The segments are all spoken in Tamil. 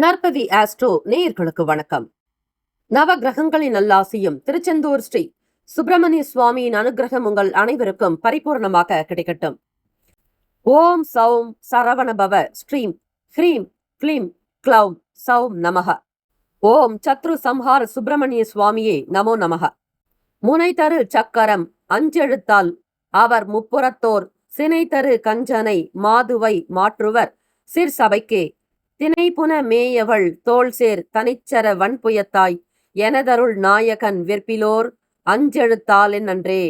நற்பவி ஆஸ்ட்ரோ நேயர்களுக்கு வணக்கம். நவ கிரகங்களின் நல்லாசியும் திருச்செந்தூர் ஸ்ரீ சுப்பிரமணிய சுவாமியின் அனுகிரகம் உங்கள் அனைவருக்கும் பரிபூர்ணமாக கிடைக்கட்டும். ஓம் சௌம் சரவணபவ ஸ்ரீம் ஹ்ரீம் க்ளீம் க்ளௌம் சௌம் நமக. ஓம் சத்ரு சம்ஹார சுப்பிரமணிய சுவாமியே நமோ நமக. முனை தரு சக்கரம் அஞ்செழுத்தால் அவர் முப்புறத்தோர் சினை தரு கஞ்சனை மாதுவை மாற்றுவர் சிற்சபைக்கே தினைப்புன மேயவள் தோள்சேர் தனிச்சர வன்புயத்தாய் எனதருள் நாயகன் விற்பிலோர் அஞ்செழுத்தால் நன்றே.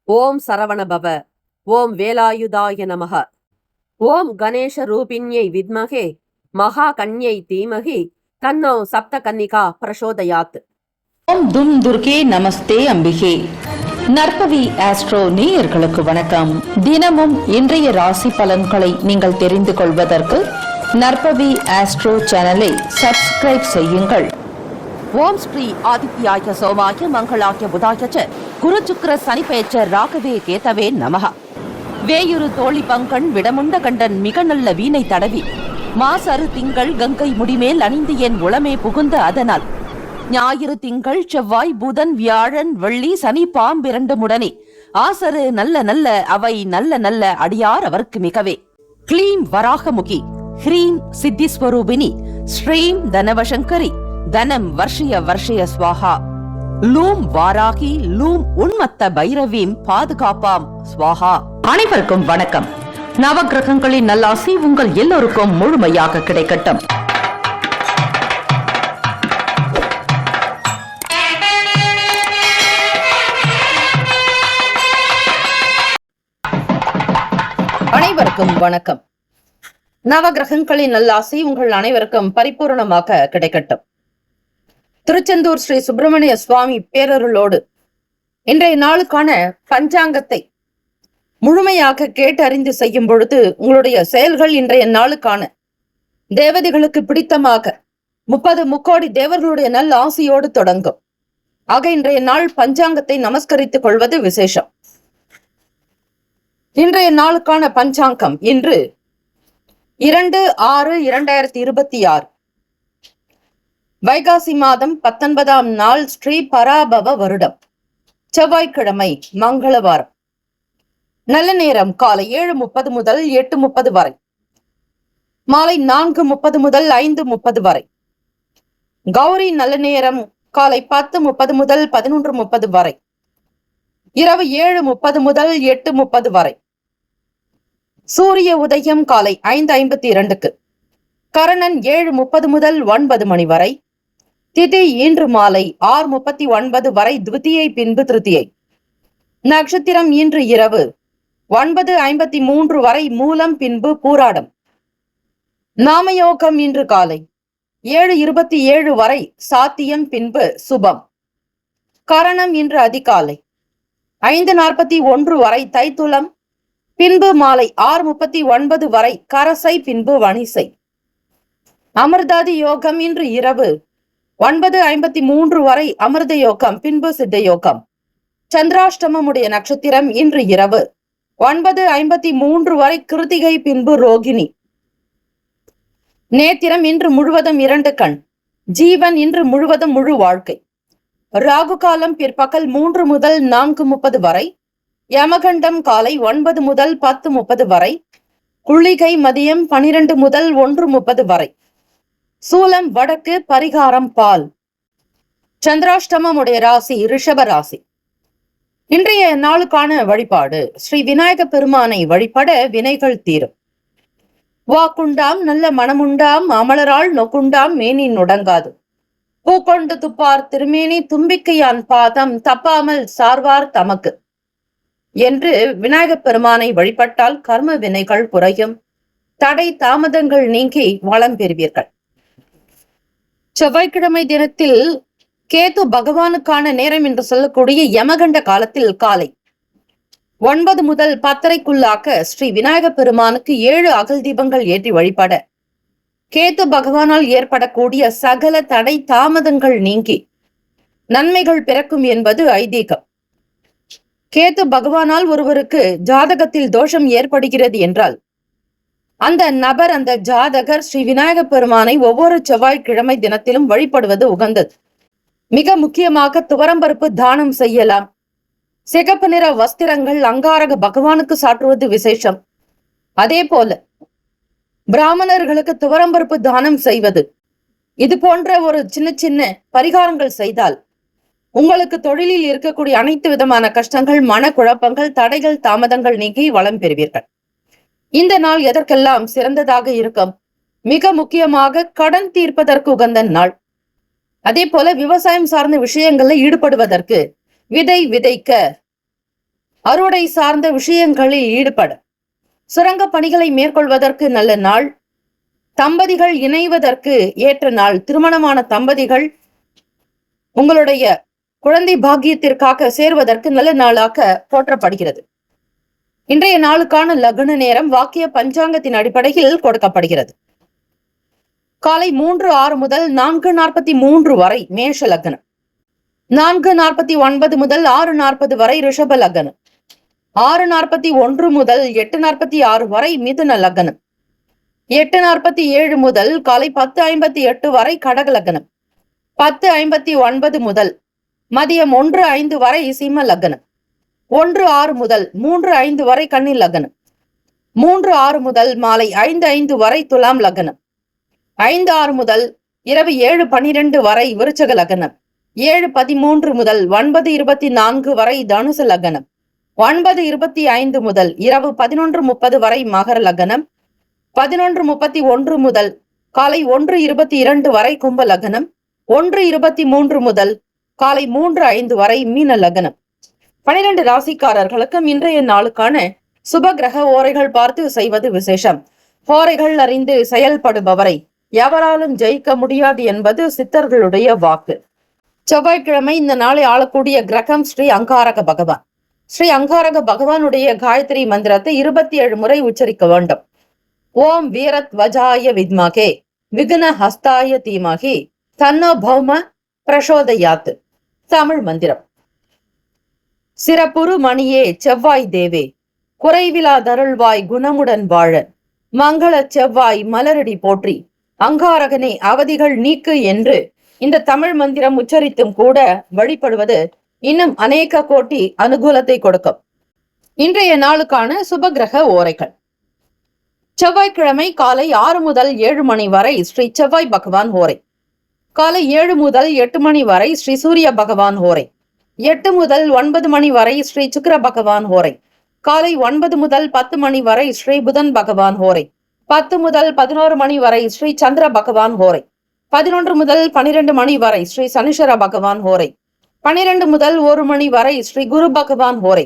ஓம் சரவணபவ. ஓம் வேலாயுதாய நமக. ஓம் கணேஷ ரூபிண்யை வித்மகே மகா கன்யை தீமகி தன்னோ சப்த கன்னிகா பிரசோதயாத். ஓம் தும் துர்கே நமஸ்தே அம்பிகே. நற்பவி ஆஸ்ட்ரோ நேயர்களுக்கு வணக்கம். தினமும் இன்றைய ராசி பலன்களை நீங்கள் தெரிந்து கொள்வதற்கு நற்பவி ஆஸ்ட்ரோ சேனலை சப்ஸ்கிரைப் செய்யுங்கள். ஓம் ஸ்ரீ ஆதித்யாய சோமாய மங்களாய புதாய குரு சுக்கிர சனி பெயர்ச்ச ராகவே கேதவே நமக. வேயுரு தோழி பங்கன் விடமுண்ட கண்டன் மிக நல்ல வீணை தடவி மாசரு திங்கள் கங்கை முடிமேல் அணிந்து என் உளமே புகுந்த அதனால் ஞாயிறு திங்கள் செவ்வாய் புதன் வியாழன் வெள்ளி சனி பாம்பிரண்டு முடனே ஆசரு நல்ல நல்ல அவை நல்ல நல்ல அடியார் அவருக்கு மிகவே. க்ளீம் வராகமுகி ஹ்ரீம் சித்திஸ்வரூபிணி ஸ்ரீம் தனவசங்கரி தனம் வர்ஷய வர்ஷய ஸ்வாஹா. லூம் வாராகி லூம் உன்மத்த பைரவீம் பாதுகாப்பாம் ஸ்வாஹா. அனைவருக்கும் வணக்கம். நவகிரகங்களின் நல்லாசி உங்கள் எல்லோருக்கும் முழுமையாக கிடைக்கட்டும். அனைவருக்கும் வணக்கம். நவகிரகங்களின் நல்லாசி உங்கள் அனைவருக்கும் பரிபூர்ணமாக கிடைக்கட்டும். திருச்செந்தூர் ஸ்ரீ சுப்பிரமணிய சுவாமி பேரருளோடு இன்றைய நாளுக்கான பஞ்சாங்கத்தை முழுமையாக கேட்டறிந்து செய்யும் பொழுது உங்களுடைய செயல்கள் இன்றைய நாளுக்கான தேவதைகளுக்கு பிடித்தமாக 30 முக்கோடி தேவர்களுடைய நல்ல ஆசையோடு தொடங்கும். ஆக இன்றைய நாள் பஞ்சாங்கத்தை நமஸ்கரித்துக் கொள்வது விசேஷம். இன்றைய நாளுக்கான பஞ்சாங்கம் இன்று 2/6/2026 வைகாசி மாதம் 19ஆம் நாள் ஸ்ரீ பராபவ வருடம் செவ்வாய்க்கிழமை மங்களவாரம். நல்ல நேரம் காலை 7:30 முதல் 8:30 வரை, மாலை 4:30 முதல் 5:30 வரை. கௌரி நல்ல நேரம் காலை 10:30 முதல் 11:30 வரை, இரவு 7:30 முதல் 8:30 வரை. சூரிய உதயம் காலை 5:52க்கு, கரணன் 7:30 முதல் 9 மணி வரை, திதி இன்று மாலை 6:39 வரை துவிதியை பின்பு திருதியை. நட்சத்திரம் இன்று இரவு 9:53 வரை மூலம் பின்பு பூராடம். நாமயோகம் இன்று காலை 7:27 வரை சாத்தியம் பின்பு சுபம். கரணம் இன்று அதிகாலை 5:41 வரை தைத்துளம் பின்பு மாலை 6:39 வரை கரசை பின்பு வணிசை. அமிர்தாதி யோகம் இன்று இரவு 9:53 வரை அமிர்த யோகம் பின்பு சித்த யோகம். சந்திராஷ்டமமுடைய நட்சத்திரம் இன்று இரவு 9:53 வரை கிருத்திகை பின்பு ரோகிணி. நேத்திரம் இன்று முழுவதும் 2 கண். ஜீவன் இன்று முழுவதும் முழு வாழ்க்கை. ராகு காலம் பிற்பகல் 3 முதல் 4:30 வரை, யமகண்டம் காலை 9 முதல் 10:30 வரை, குளிகை மதியம் 12 முதல் 1:30 வரை. சூலம் வடக்கு, பரிகாரம் பால். சந்திராஷ்டமமுடைய ராசி ரிஷப ராசி. இன்றைய நாளுக்கான வழிபாடு ஸ்ரீ விநாயக பெருமானை வழிபட வினைகள் தீரும். வாக்குண்டாம் நல்ல மனமுண்டாம் அமலரால் நொக்குண்டாம் மேனி நுடங்காது. பூக்கொண்டு துப்பார் திருமேனி தும்பிக்கையான் பாதம் தப்பாமல் சார்வார் தமக்கு என்று விநாயகப் பெருமானை வழிபட்டால் கர்ம வினைகள் குறையும், தடை தாமதங்கள் நீங்கி வளம் பெறுவீர்கள். செவ்வாய்க்கிழமை தினத்தில் கேது பகவானுக்கான நேரம் என்று சொல்லக்கூடிய யமகண்ட காலத்தில் காலை 9 முதல் 10:30க்குள்ளாக ஸ்ரீ விநாயக பெருமானுக்கு 7 அகல் தீபங்கள் ஏற்றி வழிபட கேது பகவானால் ஏற்படக்கூடிய சகல தடை தாமதங்கள் நீங்கி நன்மைகள் பிறக்கும் என்பது ஐதீகம். கேது பகவானால் ஒருவருக்கு ஜாதகத்தில் தோஷம் ஏற்படுகிறது என்றால் அந்த நபர், அந்த ஜாதகர் ஸ்ரீ விநாயக பெருமானை ஒவ்வொரு செவ்வாய்க்கிழமை தினத்திலும் வழிபடுவது உகந்தது. மிக முக்கியமாக துவரம்பருப்பு தானம் செய்யலாம். சிகப்பு நிற வஸ்திரங்கள் அங்காரக பகவானுக்கு சாற்றுவது விசேஷம். அதே போல பிராமணர்களுக்கு துவரம்பருப்பு தானம் செய்வது, இது போன்ற ஒரு சின்ன சின்ன பரிகாரங்கள் செய்தால் உங்களுக்கு தொழிலில் இருக்கக்கூடிய அனைத்து விதமான கஷ்டங்கள், மனக்குழப்பங்கள், தடைகள், தாமதங்கள் நீங்கி வளம் பெறுவீர்கள். இந்த நாள் எதற்கெல்லாம் சிறந்ததாக இருக்கும்? மிக முக்கியமாக கடன் தீர்ப்பதற்கு உகந்த நாள். அதே போல விவசாயம் சார்ந்த விஷயங்களில் ஈடுபடுவதற்கு, விதை விதைக்க, அறுவடை சார்ந்த விஷயங்களில் ஈடுபட, சுரங்க பணிகளை மேற்கொள்வதற்கு நல்ல நாள். தம்பதிகள் இணைவதற்கு ஏற்ற நாள். திருமணமான தம்பதிகள் உங்களுடைய குழந்தை பாக்கியத்திற்காக சேர்வதற்கு நல்ல நாளாக போற்றப்படுகிறது. இன்றைய நாளுக்கான லக்ன நேரம் வாக்கிய பஞ்சாங்கத்தின் அடிப்படையில் கொடுக்கப்படுகிறது. காலை 3:06 முதல் 4:43 வரை மேஷ லக்னம், 4:49 முதல் 6:40 வரை ரிஷப லக்னம், 6:41 முதல் 8:46 வரை மிதுன லக்னம், 8:47 முதல் காலை 10:58 வரை கடக லக்னம், 10:59 முதல் மதியம் 1:05 வரை சிம்ம லக்னம், 1:06 முதல் 3:05 வரை கன்னி லக்னம், 3:06 முதல் மாலை 5:05 வரை துலாம் லக்னம், 5:06 முதல் இரவு 7:12 வரை விருச்சக லக்னம், 7:13 முதல் 9:24 வரை தனுசு லக்னம், 9:25 முதல் இரவு 11:30 வரை மகர லக்னம், 11:31 முதல் காலை 1:22 வரை கும்ப லக்னம், 1:23 முதல் காலை 3:05 வரை மீன லக்னம். 12 ராசிக்காரர்களுக்கும் இன்றைய நாளுக்கான சுப கிரக ஓரைகள் பார்த்து செய்வது விசேஷம். ஓரைகள் அறிந்து செயல்படுபவரை எவராலும் ஜெயிக்க முடியாது என்பது சித்தர்களுடைய வாக்கு. செவ்வாய்க்கிழமை இந்த நாளை ஆளக்கூடிய கிரகம் ஸ்ரீ அங்காரக பகவான். ஸ்ரீ அங்காரக பகவானுடைய காயத்ரி மந்திரத்தை 27 முறை உச்சரிக்க வேண்டும். ஓம் வீரத் வஜாய வித்மகே விக்ன ஹஸ்தாய தீமகி தன்னோ பௌம பிரசோதயாத். தமிழ் மந்திரம். சிறப்புறு மணியே செவ்வாய் தேவே, குறைவிலா தருள்வாய் குணமுடன் வாழ, மங்கள செவ்வாய் மலரடி போற்றி, அங்காரகனே அவதிகள் நீக்கு என்று இந்த தமிழ் மந்திரம் உச்சரித்தும் கூட வழிபடுவது இன்னும் அநேக கோட்டி அனுகூலத்தை கொடுக்கும். இன்றைய நாளுக்கான சுபகிரக ஓரைகள். செவ்வாய்க்கிழமை காலை 6 முதல் 7 மணி வரை ஸ்ரீ செவ்வாய் பகவான் ஓரை. காலை 7 முதல் 8 மணி வரை ஸ்ரீ சூரிய பகவான் ஓரை. 8 முதல் 9 மணி வரை ஸ்ரீ சுக்கிர பகவான் ஓரை. காலை 9 முதல் 10 மணி வரை ஸ்ரீ புதன் பகவான் ஓரை. 10 முதல் 11 மணி வரை ஸ்ரீ சந்திர பகவான் ஓரை. 11 முதல் 12 மணி வரை ஸ்ரீ சனீஸ்வர பகவான் ஓரை. 12 முதல் 1 மணி வரை ஸ்ரீ குரு பகவான் ஓரை.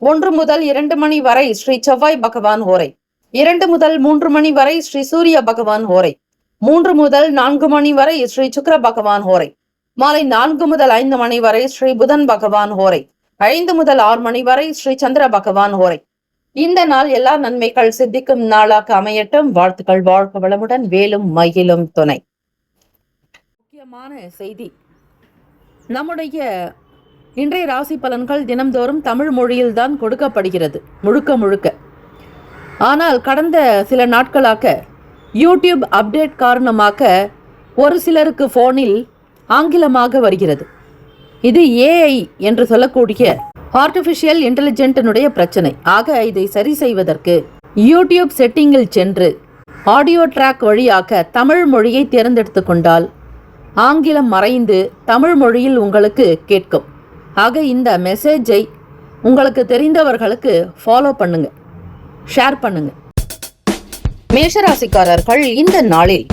1 முதல் 2 மணி வரை ஸ்ரீ செவ்வாய் பகவான் ஓரை. 2 முதல் 3 மணி வரை ஸ்ரீ சூரிய பகவான் ஓரை. 3 முதல் 4 மணி வரை ஸ்ரீ சுக்கிர பகவான் ஓரை. மாலை 4 முதல் 5 மணி வரை ஸ்ரீ புதன் பகவான் ஓரை. 5 முதல் 6 மணி வரை ஸ்ரீ சந்திர பகவான் ஓரை. இந்த நாள் எல்லா நன்மைகள் சித்திக்கும் நாளாக அமையட்டும். வாழ்த்துக்கள். வாழ்க வளமுடன். வேலும் மயிலும் துணை. முக்கியமான செய்தி. நம்முடைய இன்றைய ராசி பலன்கள் தினம்தோறும் தமிழ் மொழியில்தான் கொடுக்கப்படுகிறது, முழுக்க முழுக்க. ஆனால் கடந்த சில நாட்களாக யூடியூப் அப்டேட் காரணமாக ஒரு சிலருக்கு போனில் ஆங்கிலமாக வருகிறது. இது ஏஐ என்று சொல்லக்கூடிய ஆர்டிபிஷியல் இன்டெலிஜென்டினுடைய பிரச்சனை. ஆக இதை சரி செய்வதற்கு யூடியூப் செட்டிங்கில் சென்று ஆடியோ ட்ராக் வழியாக தமிழ் மொழியை தேர்ந்தெடுத்து கொண்டால் ஆங்கிலம் மறைந்து தமிழ் மொழியில் உங்களுக்கு கேட்கும். ஆக இந்த மெசேஜை உங்களுக்கு தெரிந்தவர்களுக்கு ஃபாலோ பண்ணுங்க, ஷேர் பண்ணுங்க. மேஷராசிக்காரர்கள் இந்த நாளில்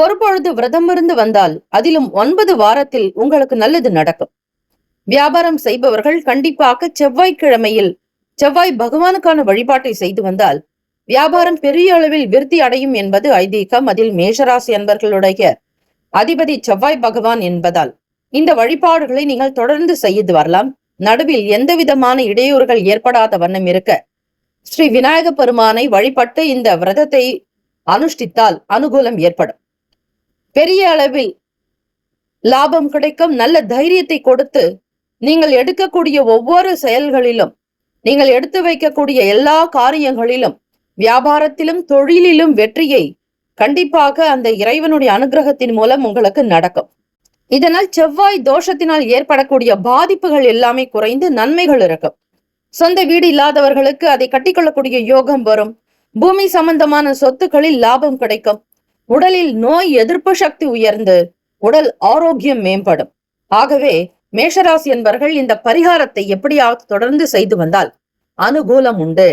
ஒரு பொழுது விரதம் இருந்து வந்தால் அதிலும் 9 வாரத்தில் உங்களுக்கு நல்லது நடக்கும். வியாபாரம் செய்பவர்கள் கண்டிப்பாக செவ்வாய்க்கிழமையில் செவ்வாய் பகவானுக்கான வழிபாட்டை செய்து வந்தால் வியாபாரம் பெரிய அளவில் விருத்தி அடையும் என்பது ஐதீகம். அதில் மேஷராசி அன்பர்களுடைய அதிபதி செவ்வாய் பகவான் என்பதால் இந்த வழிபாடுகளை நீங்கள் தொடர்ந்து செய்து வரலாம். நடுவில் எந்த விதமான இடையூறுகள் ஏற்படாத வண்ணம் இருக்க ஸ்ரீ விநாயக பெருமானை வழிபட்டு இந்த விரதத்தை அனுஷ்டித்தால் அனுகூலம் ஏற்படும். பெரிய அளவில் லாபம் கிடைக்கும். நல்ல தைரியத்தை கொடுத்து நீங்கள் எடுக்கக்கூடிய ஒவ்வொரு செயல்களிலும், நீங்கள் எடுத்து வைக்கக்கூடிய எல்லா காரியங்களிலும் வியாபாரத்திலும் தொழிலிலும் வெற்றியை கண்டிப்பாக அந்த இறைவனுடைய அனுகிரகத்தின் மூலம் உங்களுக்கு நடக்கும். இதனால் செவ்வாய் தோஷத்தினால் ஏற்படக்கூடிய பாதிப்புகள் எல்லாமே குறைந்து நன்மைகள் இருக்கும். சொந்த வீடு இல்லாதவர்களுக்கு அதை கட்டிக்கொள்ளக்கூடிய யோகம் வரும். பூமி சம்பந்தமான சொத்துக்களில் லாபம் கிடைக்கும். உடலில் நோய் எதிர்ப்பு சக்தி உயர்ந்து உடல் ஆரோக்கியம் மேம்படும். ஆகவே மேஷராசி என்பவர்கள் இந்த பரிகாரத்தை எப்படியாவது தொடர்ந்து செய்து வந்தால் அனுகூலம் உண்டு.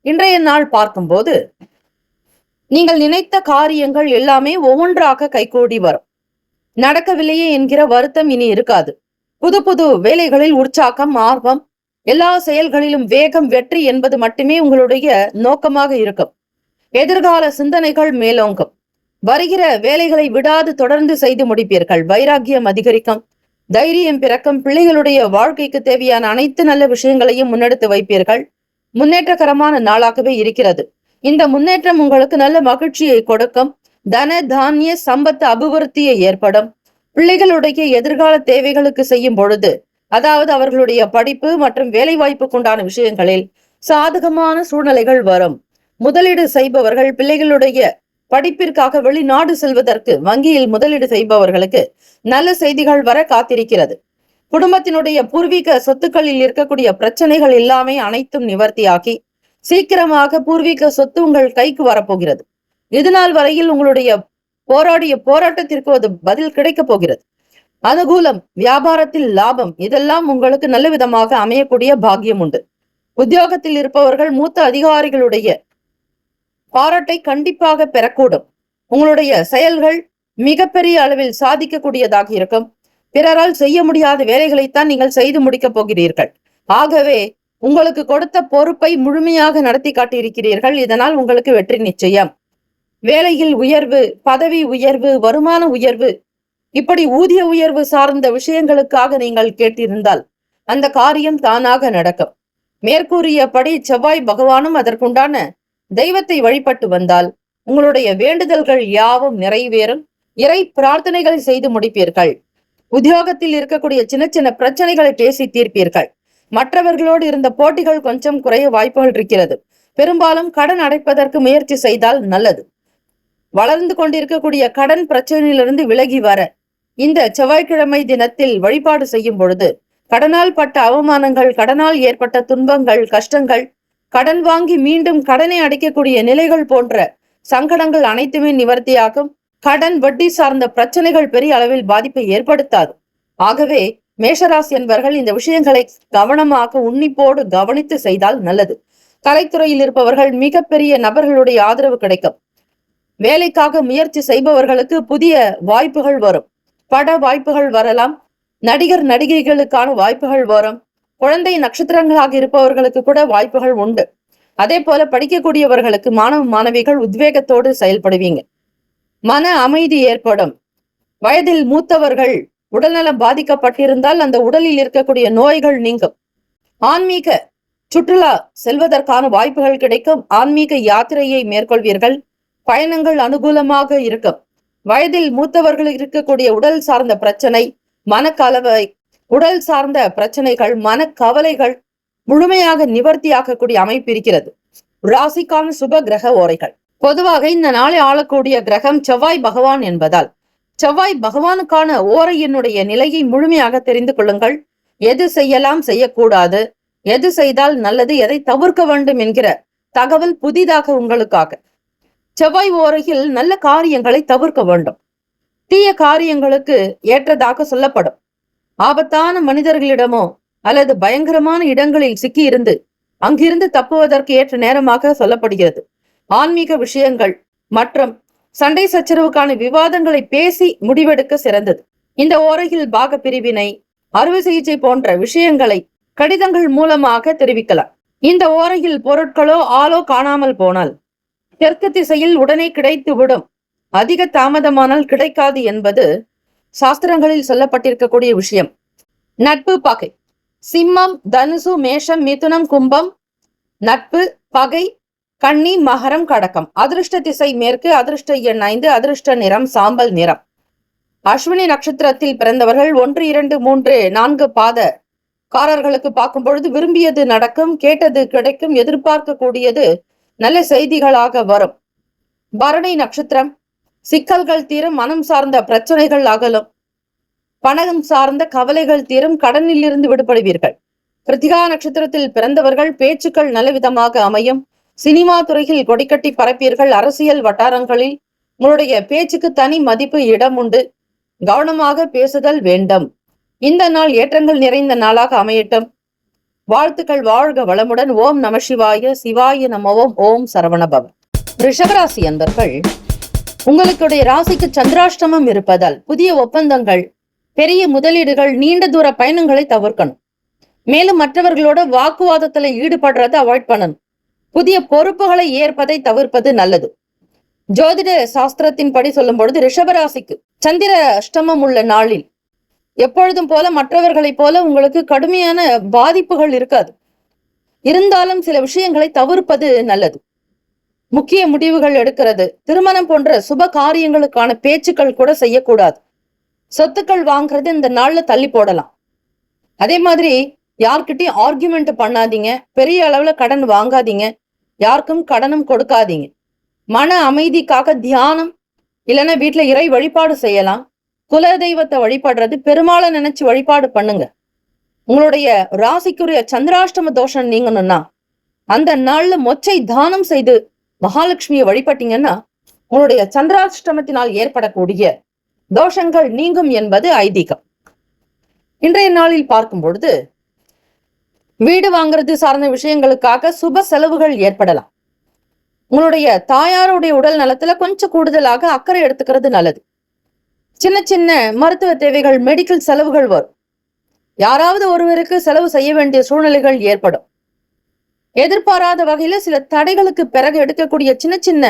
இன்றைய நாள் பார்க்கும்போது நீங்கள் நினைத்த காரியங்கள் எல்லாமே ஒவ்வொன்றாக கைகூடி வரும். நடக்கவில்லையே என்கிற வருத்தம் இனி இருக்காது. புது புது வேலைகளில் உற்சாகம், ஆர்வம், எல்லா செயல்களிலும் வேகம், வெற்றி என்பது மட்டுமே உங்களுடைய நோக்கமாக இருக்கும். எதிர்கால சிந்தனைகள் மேலோங்கும். வருகிற வேலைகளை விடாது தொடர்ந்து செய்து முடிப்பீர்கள். வைராக்கியம் அதிகரிக்கும், தைரியம் பிறக்கும். பிள்ளைகளுடைய வாழ்க்கைக்கு தேவையான அனைத்து நல்ல விஷயங்களையும் முன்னெடுத்து வைப்பீர்கள். முன்னேற்றகரமான நாளாகவே இருக்கிறது. இந்த முன்னேற்றம் உங்களுக்கு நல்ல மகிழ்ச்சியை கொடுக்கும். தன தானிய சம்பத்து அபிவிருத்தியை ஏற்படும். பிள்ளைகளுடைய எதிர்கால தேவைகளுக்கு செய்யும் பொழுது, அதாவது அவர்களுடைய படிப்பு மற்றும் வேலை வாய்ப்புக்குண்டான விஷயங்களில் சாதகமான சூழ்நிலைகள் வரும். முதலீடு செய்பவர்கள் பிள்ளைகளுடைய படிப்பிற்காக வெளிநாடு செல்வதற்கு வங்கியில் முதலீடு செய்பவர்களுக்கு நல்ல செய்திகள் வர காத்திருக்கிறது. குடும்பத்தினுடைய பூர்வீக சொத்துக்களில் இருக்கக்கூடிய பிரச்சனைகள் எல்லாமே அனைத்தும் நிவர்த்தியாகி சீக்கிரமாக பூர்வீக சொத்து உங்கள் கைக்கு வரப்போகிறது. இதுநாள் வரையில் உங்களுடைய போராடிய போராட்டத்திற்கு ஒரு பதில் கிடைக்க போகிறது. அனுகூலம், வியாபாரத்தில் லாபம், இதெல்லாம் உங்களுக்கு நல்ல விதமாக அமையக்கூடிய பாக்கியம் உண்டு. உத்தியோகத்தில் இருப்பவர்கள் மூத்த அதிகாரிகளுடைய பாராட்டை கண்டிப்பாக பெறக்கூடும். உங்களுடைய செயல்கள் மிகப்பெரிய அளவில் சாதிக்கக்கூடியதாக இருக்கும். பிறரால் செய்ய முடியாத வேலைகளைத்தான் நீங்கள் செய்து முடிக்கப் போகிறீர்கள். ஆகவே உங்களுக்கு கொடுத்த பொறுப்பை முழுமையாக நடத்தி காட்டியிருக்கிறீர்கள். இதனால் உங்களுக்கு வெற்றி நிச்சயம். வேலையில் உயர்வு, பதவி உயர்வு, வருமான உயர்வு, இப்படி ஊதிய உயர்வு சார்ந்த விஷயங்களுக்காக நீங்கள் கேட்டிருந்தால் அந்த காரியம் தானாக நடக்கும். மேற்கூறியபடி செவ்வாய் பகவானும் அதற்குண்டான தெய்வத்தை வழிபட்டு வந்தால் உங்களுடைய வேண்டுதல்கள் யாவும் நிறைவேறும். இறை பிரார்த்தனைகளை செய்து முடிப்பீர்கள். உத்தியோகத்தில் இருக்கக்கூடிய சின்ன சின்ன பிரச்சனைகளை பேசி தீர்ப்பீர்கள். மற்றவர்களோடு இருந்த போட்டிகள் கொஞ்சம் குறைய வாய்ப்புகள் இருக்கிறது. பெரும்பாலும் கடன் அடைப்பதற்கு முயற்சி செய்தால் நல்லது. வளர்ந்து கொண்டிருக்கக்கூடிய கடன் பிரச்சனையிலிருந்து விலகி வர இந்த செவ்வாய்க்கிழமை தினத்தில் வழிபாடு செய்யும் பொழுது கடனால் பட்ட அவமானங்கள், கடனால் ஏற்பட்ட துன்பங்கள், கஷ்டங்கள், கடன் வாங்கி மீண்டும் கடனை அடைக்கக்கூடிய நிலைகள் போன்ற சங்கடங்கள் அனைத்துமே நிவர்த்தியாகும். கடன் வட்டி சார்ந்த பிரச்சனைகள் பெரிய அளவில் பாதிப்பை ஏற்படுத்தாது. ஆகவே மேஷராசி என்பவர்கள் இந்த விஷயங்களை கவனமாக உன்னிப்போடு கவனித்து செய்தால் நல்லது. கலைத்துறையில் இருப்பவர்கள் மிகப்பெரிய நபர்களுடைய ஆதரவு கிடைக்கும். வேலைக்காக முயற்சி செய்பவர்களுக்கு புதிய வாய்ப்புகள் வரும். பட வாய்ப்புகள் வரலாம். நடிகர் நடிகைகளுக்கான வாய்ப்புகள் வரும். குழந்தை நட்சத்திரங்களாக இருப்பவர்களுக்கு கூட வாய்ப்புகள் உண்டு. அதே போல படிக்கக்கூடியவர்களுக்கு மாணவ மாணவிகள் உத்வேகத்தோடு செயல்படுவீங்க. மன அமைதி ஏற்படும். வயதில் மூத்தவர்கள் உடல்நலம் பாதிக்கப்பட்டிருந்தால் அந்த உடலில் இருக்கக்கூடிய நோய்கள் நீங்கும். ஆன்மீக சுற்றுலா செல்வதற்கான வாய்ப்புகள் கிடைக்கும். ஆன்மீக யாத்திரையை மேற்கொள்வீர்கள். பயணங்கள் அனுகூலமாக இருக்கும். வயதில் மூத்தவர்கள் இருக்கக்கூடிய உடல் சார்ந்த பிரச்சனை, மனக்கலவை, உடல் சார்ந்த பிரச்சனைகள், மனக்கவலைகள் முழுமையாக நிவர்த்தியாகக்கூடிய அமைப்பு இருக்கிறது. ராசிக்கான சுப கிரக ஓரைகள். பொதுவாக இந்த நாளை ஆளக்கூடிய கிரகம் செவ்வாய் பகவான் என்பதால் செவ்வாய் பகவானுக்கான ஓரையினுடைய நிலையை முழுமையாக தெரிந்து கொள்ளுங்கள். எது செய்யலாம், செய்யக்கூடாது, எது செய்தால் நல்லது, எதை தவிர்க்க வேண்டும் என்கிற தகவல் புதிதாக உங்களுக்காக. செவ்வாய் ஓரையில் நல்ல காரியங்களை தவிர்க்க வேண்டும். தீய காரியங்களுக்கு ஏற்றதாக சொல்லப்படும். ஆபத்தான மனிதர்களிடமோ அல்லது பயங்கரமான இடங்களில் சிக்கி இருந்து அங்கிருந்து தப்புவதற்கு ஏற்ற நேரமாக சொல்லப்படுகிறது. ஆன்மீக விஷயங்கள் மற்றும் சண்டை சச்சரவுக்கான விவாதங்களை பேசி முடிவெடுக்க சிறந்தது. இந்த ஓரையில் பாக பிரிவினை, அறுவை சிகிச்சை போன்ற விஷயங்களை கடிதங்கள் மூலமாக தெரிவிக்கலாம். இந்த ஓரையில் பொருட்களோ ஆளோ காணாமல் போனால் தெற்கு திசையில் உடனே கிடைத்துவிடும். அதிக தாமதமானால் கிடைக்காது என்பது சாஸ்திரங்களில் சொல்லப்பட்டிருக்கக்கூடிய விஷயம். நட்பு பகை. சிம்மம், தனுசு, மேஷம், மிதுனம், கும்பம் நட்பு, பகை, கன்னி, மகரம், கடகம். அதிர்ஷ்ட திசை மேற்கு. அதிர்ஷ்ட எண் 5. அதிர்ஷ்ட நிறம் சாம்பல் நிறம். அஸ்வினி நட்சத்திரத்தில் பிறந்தவர்கள் 1, 2, 3, 4 பாதக்காரர்களுக்கு பார்க்கும் பொழுது விரும்பியது நடக்கும், கேட்டது கிடைக்கும், எதிர்பார்க்கக்கூடியது நல்ல செய்திகளாக வரும். பரணி நட்சத்திரம், சிக்கல்கள் தீரும், மனம் சார்ந்த பிரச்சனைகள் அகலும், பணம் சார்ந்த கவலைகள் தீரும், கடனில் இருந்து விடுபடுவீர்கள். கிருத்திகா நட்சத்திரத்தில் பிறந்தவர்கள் பேச்சுக்கள் நல்லவிதமாக அமையும். சினிமா துறையில் கொடிக்கட்டி பரப்பீர்கள். அரசியல் வட்டாரங்களில் உங்களுடைய பேச்சுக்கு தனி மதிப்பு இடம் உண்டு. கவனமாக பேசுதல் வேண்டும். இந்த நாள் ஏற்றங்கள் நிறைந்த நாளாக அமையட்டும். வாழ்த்துக்கள். வாழ்க வளமுடன். ஓம் நம சிவாய. சிவாய நமவோம். ஓம் சரவணபவ. ரிஷபராசி அன்பர்கள், உங்களுடைய ராசிக்கு சந்திராஷ்டமம் இருப்பதால் புதிய ஒப்பந்தங்கள், பெரிய முதலீடுகள், நீண்ட தூர பயணங்களை தவிர்க்கணும். மேலும் மற்றவர்களோட வாக்குவாதத்துல ஈடுபடுறதை அவாய்ட் பண்ணணும். புதிய பொறுப்புகளை ஏற்பதை தவிர்ப்பது நல்லது. ஜோதிட சாஸ்திரத்தின் படி சொல்லும் பொழுது ரிஷபராசிக்கு சந்திர அஷ்டமம் உள்ள நாளில் எப்பொழுதும் போல மற்றவர்களைப் போல உங்களுக்கு கடுமையான பாதிப்புகள் இருக்காது. இருந்தாலும் சில விஷயங்களை தவிர்ப்பது நல்லது. முக்கிய முடிவுகள் எடுக்கிறது, திருமணம் போன்ற சுப காரியங்களுக்கான பேச்சுக்கள் கூட செய்யக்கூடாது. சொத்துக்கள் வாங்குறது இந்த நாள்ல தள்ளி போடலாம். அதே மாதிரி யார்கிட்டயும் ஆர்கியூமெண்ட் பண்ணாதீங்க. பெரிய அளவுல கடன் வாங்காதீங்க. யாருக்கும் கடனும் கொடுக்காதீங்க. மன அமைதிக்காக தியானம் இல்லைன்னா வீட்டுல இறை வழிபாடு செய்யலாம். குல தெய்வத்தை வழிபடுறது, பெருமாளை நினைச்சு வழிபாடு பண்ணுங்க. உங்களுடைய ராசிக்குரிய சந்திராஷ்டம தோஷம் நீங்கணும்னா அந்த நாள்ல மொச்சை தானம் செய்து மகாலட்சுமியை வழிபட்டீங்கன்னா உங்களுடைய சந்திராஷ்டமத்தினால் ஏற்படக்கூடிய தோஷங்கள் நீங்கும் என்பது ஐதீகம். இன்றைய நாளில் பார்க்கும் பொழுது வீடு வாங்குறது சார்ந்த விஷயங்களுக்காக சுப செலவுகள் ஏற்படலாம். உங்களுடைய தாயாருடைய உடல் நலத்துல கொஞ்சம் கூடுதலாக அக்கறை எடுத்துக்கிறது நல்லது. சின்ன சின்ன மருத்துவ தேவைகள், மெடிக்கல் செலவுகள் வரும். யாராவது ஒருவருக்கு செலவு செய்ய வேண்டிய சூழ்நிலைகள் ஏற்படும். எதிர்பாராத வகையில சில தடைகளுக்கு பிறகு எடுக்கக்கூடிய சின்ன சின்ன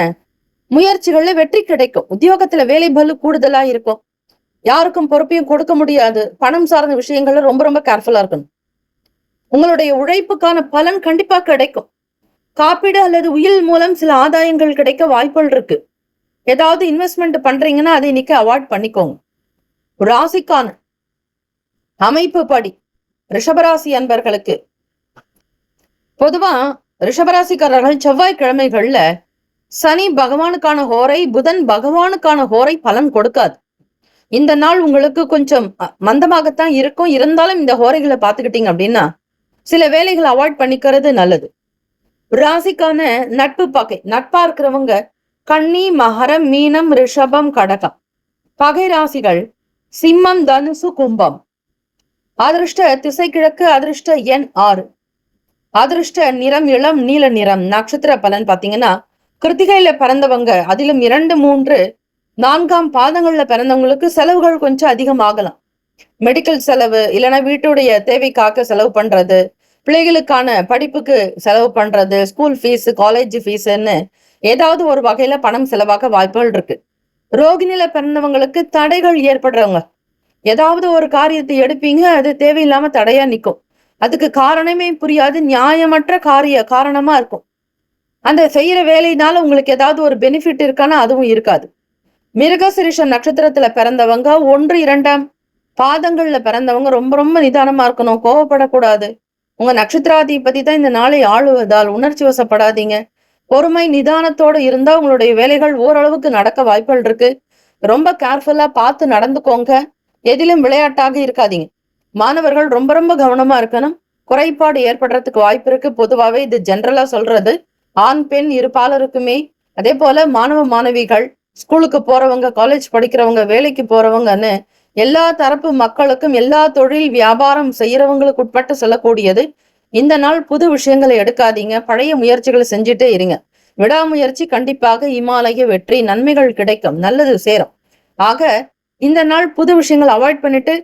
முயற்சிகள்ல வெற்றி கிடைக்கும். உத்தியோகத்துல வேலை பளு கூடுதலா இருக்கும். யாருக்கும் பொறுப்பையும் கொடுக்க முடியாது. பணம் சார்ந்த விஷயங்கள்ல ரொம்ப ரொம்ப கேர்ஃபுல்லா இருக்கணும். உங்களுடைய உழைப்புக்கான பலன் கண்டிப்பா கிடைக்கும். காப்பீடு அல்லது உயில் மூலம் சில ஆதாயங்கள் கிடைக்க வாய்ப்புகள் இருக்கு. ஏதாவது இன்வெஸ்ட்மெண்ட் பண்றீங்கன்னா அதை இன்னைக்கு அவாய்ட் பண்ணிக்கோங்க. ராசிக்கான அமைப்பு படி ரிஷபராசி அன்பர்களுக்கு பொதுவா ரிஷபராசிக்காரர்கள் செவ்வாய்க்கிழமைகள்ல சனி பகவானுக்கான ஹோரை, புதன் பகவானுக்கான ஹோரை பலன் கொடுக்காது. இந்த நாள் உங்களுக்கு கொஞ்சம் மந்தமாகத்தான் இருக்கும். இருந்தாலும் இந்த ஹோரைகளை பார்த்துக்கிட்டீங்க அப்படின்னா சில வேலைகளை அவாய்ட் பண்ணிக்கிறது நல்லது. ராசிக்கான நட்பு பகை, நட்பா இருக்கிறவங்க கன்னி, மகரம், மீனம், ரிஷபம், கடகம். பகை ராசிகள் சிம்மம், தனுசு, கும்பம். அதிர்ஷ்ட திசை கிழக்கு, அதிர்ஷ்ட எண் 6, அதிர்ஷ்ட நிறம் இளம் நீல நிறம். நட்சத்திர பலன் பாத்தீங்கன்னா கிருத்திகையில பிறந்தவங்க, அதிலும் 2, 3, 4ஆம் பாதங்கள்ல பிறந்தவங்களுக்கு செலவுகள் கொஞ்சம் அதிகமாகலாம். மெடிக்கல் செலவு, இல்லைன்னா வீட்டுடைய தேவைக்காக செலவு பண்றது, பிள்ளைகளுக்கான படிப்புக்கு செலவு பண்றது, ஸ்கூல் ஃபீஸ், காலேஜ் ஃபீஸ்ன்னு ஏதாவது ஒரு வகையில பணம் செலவாக வாய்ப்புகள் இருக்கு. ரோகிணியில பிறந்தவங்களுக்கு தடைகள் ஏற்படுறவங்க, ஏதாவது ஒரு காரியத்தை எடுப்பீங்க, அது தேவையில்லாம தடையா நிற்கும். அதுக்கு காரணமே புரியாது, நியாயமற்ற காரணமா இருக்கும். அந்த செய்யற வேலையினால உங்களுக்கு ஏதாவது ஒரு பெனிஃபிட் இருக்கானா அதுவும் இருக்காது. மிருகசிரிஷ நட்சத்திரத்துல பிறந்தவங்க, 1, 2ஆம் பாதங்கள்ல பிறந்தவங்க ரொம்ப ரொம்ப நிதானமா இருக்கணும். கோவப்படக்கூடாது. உங்க நட்சத்திராதிபதி தான் இந்த நாளை ஆளுவதால் உணர்ச்சி வசப்படாதீங்க. பொறுமை நிதானத்தோடு இருந்தா உங்களுடைய வேலைகள் ஓரளவுக்கு நடக்க வாய்ப்புகள் இருக்கு. ரொம்ப கேர்ஃபுல்லா பார்த்து நடந்துக்கோங்க. எதிலும் விளையாட்டாக இருக்காதீங்க. மாணவர்கள் ரொம்ப ரொம்ப கவனமா இருக்கணும். குறைபாடு ஏற்படுறதுக்கு வாய்ப்பு இருக்கு. பொதுவாகவே இது ஜென்ரலா சொல்றது. ஆண் பெண் இரு பாலருக்குமே. அதே போல மாணவ மாணவிகள், ஸ்கூலுக்கு போறவங்க, காலேஜ் படிக்கிறவங்க, வேலைக்கு போறவங்கன்னு எல்லா தரப்பு மக்களுக்கும், எல்லா தொழில் வியாபாரம் செய்யறவங்களுக்கு உட்பட்டு சொல்லக்கூடியது. இந்த நாள் புது விஷயங்களை எடுக்காதீங்க. பழைய முயற்சிகளை செஞ்சுட்டே இருங்க. விடாமுயற்சி கண்டிப்பாக இமாலய வெற்றி, நன்மைகள் கிடைக்கும், நல்லது சேரும். ஆக இந்த நாள் புது விஷயங்கள் அவாய்ட் பண்ணிட்டு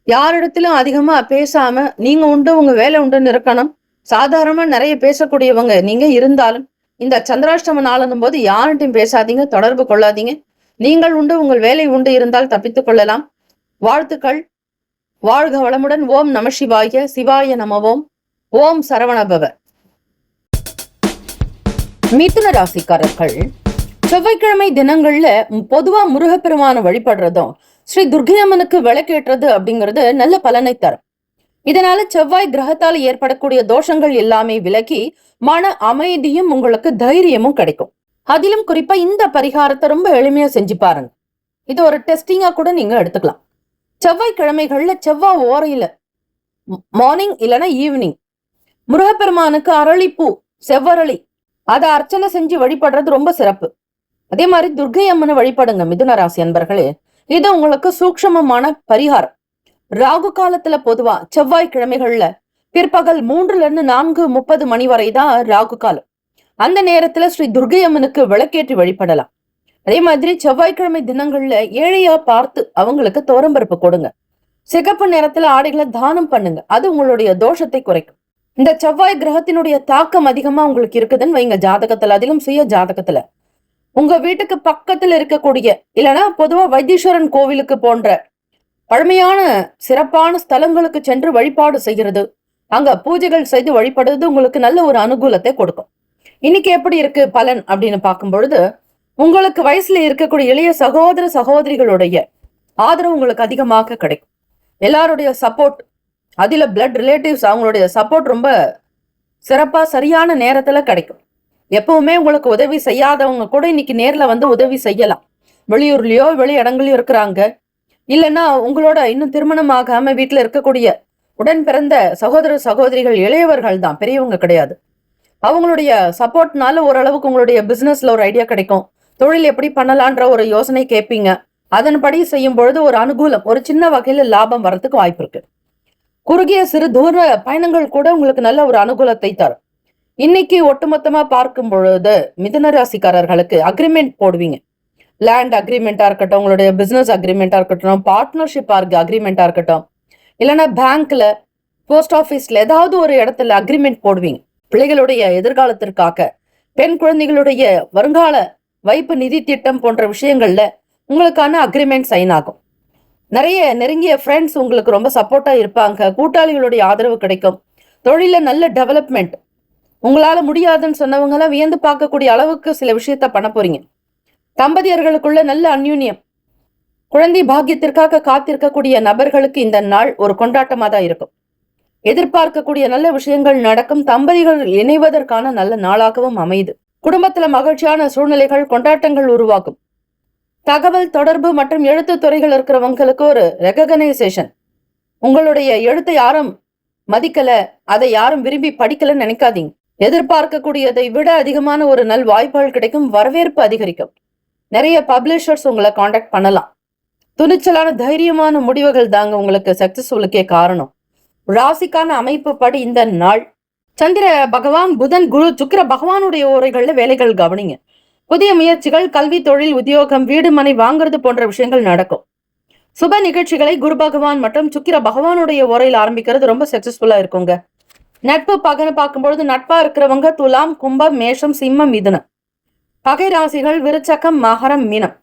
யாரிடத்திலும் அதிகமா பேசாம நீங்க உண்டு உங்க வேலை உண்டுன்னு இருக்கணும். சாதாரணமா நிறைய பேசக்கூடியவங்க நீங்க இருந்தாலும் இந்த சந்திராஷ்டம நாளும் போது யார்கிட்டையும் பேசாதீங்க, தொடர்பு கொள்ளாதீங்க. நீங்கள் உண்டு உங்கள் வேலை உண்டு இருந்தால் தப்பித்துக் கொள்ளலாம். வாழ்த்துக்கள். வாழ்க வளமுடன். ஓம் நம சிவாய. சிவாய நமவோம். ஓம் சரவணபவ. மிதுன ராசிக்காரர்கள் செவ்வாய்க்கிழமை தினங்கள்ல பொதுவா முருகப்பெருமான வழிபடுறதும் ஸ்ரீ துர்க்கை அம்மனுக்கு விளக்கேற்றது அப்படிங்கிறது நல்ல பலனை தரும். இதனால செவ்வாய் கிரகத்தால் ஏற்படக்கூடிய தோஷங்கள் எல்லாமே விலகி மன அமைதியும் உங்களுக்கு தைரியமும் கிடைக்கும். அதிலும் குறிப்பா இந்த பரிகாரத்தை ரொம்ப எளிமையா செஞ்சு பாருங்க. இது ஒரு டெஸ்டிங்கா கூட நீங்க எடுத்துக்கலாம். செவ்வாய்க்கிழமைகள்ல செவ்வாய் ஓரையில மார்னிங் இல்லைன்னா ஈவினிங் முருகப்பெருமானுக்கு அரளிப்பூ, செவ்வரளி அதை அர்ச்சனை செஞ்சு வழிபடுறது ரொம்ப சிறப்பு. அதே மாதிரி துர்க்கை அம்மனை வழிபடுங்க மிதுன ராசி அன்பர்களே. இது உங்களுக்கு சூக்ஷமமான பரிகாரம். ராகு காலத்துல பொதுவா செவ்வாய்க்கிழமைகள்ல பிற்பகல் 3 to 4:30 வரை தான் ராகு காலம். அந்த நேரத்துல ஸ்ரீ துர்க்கை அம்மனுக்கு விளக்கேற்றி வழிபடலாம். அதே மாதிரி செவ்வாய்க்கிழமை தினங்கள்ல ஏழையா பார்த்து அவங்களுக்கு தோரம்பருப்பு கொடுங்க. சிகப்பு நேரத்துல ஆடைகளை தானம் பண்ணுங்க. அது உங்களுடைய தோஷத்தை குறைக்கும். இந்த செவ்வாய் கிரகத்தினுடைய தாக்கம் அதிகமா உங்களுக்கு இருக்குதுன்னு வைங்க ஜாதகத்துல, அதிலும் சுய ஜாதகத்துல. உங்க வீட்டுக்கு பக்கத்துல இருக்கக்கூடிய இல்லைன்னா பொதுவா வைத்தீஸ்வரன் கோவிலுக்கு போன்ற பழமையான சிறப்பான ஸ்தலங்களுக்கு சென்று வழிபாடு செய்கிறது, அங்க பூஜைகள் செய்து வழிபடுறது உங்களுக்கு நல்ல ஒரு அனுகூலத்தை கொடுக்கும். இன்னைக்கு எப்படி இருக்கு பலன் அப்படின்னு பார்க்கும் பொழுது, உங்களுக்கு வயசுல இருக்கக்கூடிய இளைய சகோதர சகோதரிகளுடைய ஆதரவு உங்களுக்கு அதிகமாக கிடைக்கும். எல்லாருடைய சப்போர்ட், அதுல பிளட் ரிலேட்டிவ்ஸ் அவங்களுடைய சப்போர்ட் ரொம்ப சிறப்பா சரியான நேரத்துல கிடைக்கும். எப்பவுமே உங்களுக்கு உதவி செய்யாதவங்க கூட இன்னைக்கு நேர்ல வந்து உதவி செய்யலாம். வெளியூர்லயோ வெளி இடங்களையோ இருக்கிறாங்க, இல்லைன்னா உங்களோட இன்னும் திருமணம் ஆகாம வீட்டுல இருக்கக்கூடிய உடன் பிறந்த சகோதர சகோதரிகள் இளையவர்கள் தான், பெரியவங்க கிடையாது. அவங்களுடைய சப்போர்ட்னால ஓரளவுக்கு உங்களுடைய பிசினஸ்ல ஒரு ஐடியா கிடைக்கும். தொழில் எப்படி பண்ணலான்ற ஒரு யோசனை கேட்பீங்க. அதன்படி செய்யும் பொழுது ஒரு அனுகூலம், ஒரு சின்ன வகையில லாபம் வர்றதுக்கு வாய்ப்பு இருக்கு. குறுகிய சிறு தூர பயணங்கள் கூட உங்களுக்கு நல்ல ஒரு அனுகூலத்தை தரும். இன்னைக்கு ஒட்டுமொத்தமா பார்க்கும் பொழுது மிதுன ராசிக்காரர்களுக்கு அக்ரிமெண்ட் போடுவீங்க. லேண்ட் அக்ரிமெண்டா இருக்கட்டும், உங்களுடைய பிசினஸ் அக்ரிமெண்டா இருக்கட்டும், பார்ட்னர்ஷிப் அக்ரிமெண்டா இருக்கட்டும், இல்லைன்னா பேங்க்ல, போஸ்ட் ஆபீஸ்ல ஏதாவது ஒரு இடத்துல அக்ரிமெண்ட் போடுவீங்க. பிள்ளைகளுடைய எதிர்காலத்திற்காக, பெண் குழந்தைகளுடைய வருங்கால வைப்பு நிதி திட்டம் போன்ற விஷயங்கள்ல உங்களுக்கான அக்ரிமெண்ட் சைன் ஆகும். நிறைய நெருங்கிய ஃப்ரெண்ட்ஸ் உங்களுக்கு ரொம்ப சப்போர்ட்டா இருப்பாங்க. கூட்டாளிகளுடைய ஆதரவு கிடைக்கும். தொழில நல்ல டெவலப்மெண்ட். உங்களால முடியாதுன்னு சொன்னவங்க எல்லாம் வியந்து பார்க்கக்கூடிய அளவுக்கு சில விஷயத்த பண்ண போறீங்க. தம்பதியர்களுக்குள்ள நல்ல அந்யூன்யம். குழந்தை பாக்கியத்திற்காக காத்திருக்கக்கூடிய நபர்களுக்கு இந்த நாள் ஒரு கொண்டாட்டமா தான் இருக்கும். எதிர்பார்க்கக்கூடிய நல்ல விஷயங்கள் நடக்கும். தம்பதிகள் இணைவதற்கான நல்ல நாளாகவும் அமையுது. குடும்பத்துல மகிழ்ச்சியான சூழ்நிலைகள், கொண்டாட்டங்கள் உருவாகும். தகவல் தொடர்பு மற்றும் எழுத்து துறைகள் இருக்கிறவங்களுக்கு ஒரு ரெகனைசேஷன். உங்களுடைய எழுத்தை யாரும் மதிக்கல, அதை யாரும் விரும்பி படிக்கலன்னு நினைக்காதீங்க. எதிர்பார்க்கக்கூடியதை விட அதிகமான ஒரு நல் வாய்ப்புகள் கிடைக்கும். வரவேற்பு அதிகரிக்கும். நிறைய பப்ளிஷர்ஸ் உங்களை காண்டாக்ட் பண்ணலாம். துணிச்சலான தைரியமான முடிவுகள் தாங்க உங்களுக்கு சக்சஸ்ஃபுல்லுக்கே காரணம். ராசிக்கான அமைப்பு படி இந்த நாள் சந்திர பகவான், புதன், குரு, சுக்கிர பகவானுடைய ஓரைகள்ல வேலைகள் கவனிங்க. புதிய முயற்சிகள், கல்வி, தொழில், உத்தியோகம், வீடு, மனை வாங்குறது போன்ற விஷயங்கள் நடக்கும். சுப நிகழ்ச்சிகளை குரு பகவான் மற்றும் சுக்கிர பகவானுடைய ஓரையில் ஆரம்பிக்கிறது ரொம்ப சக்சஸ்ஃபுல்லா இருக்குங்க. நட்பு பகன்னு பார்க்கும்பொழுது நட்பா இருக்கிறவங்க துலாம், கும்பம், மேஷம், சிம்மம், மிதுனம். பகை ராசிகள் விருச்சகம், மகரம், மீனம்.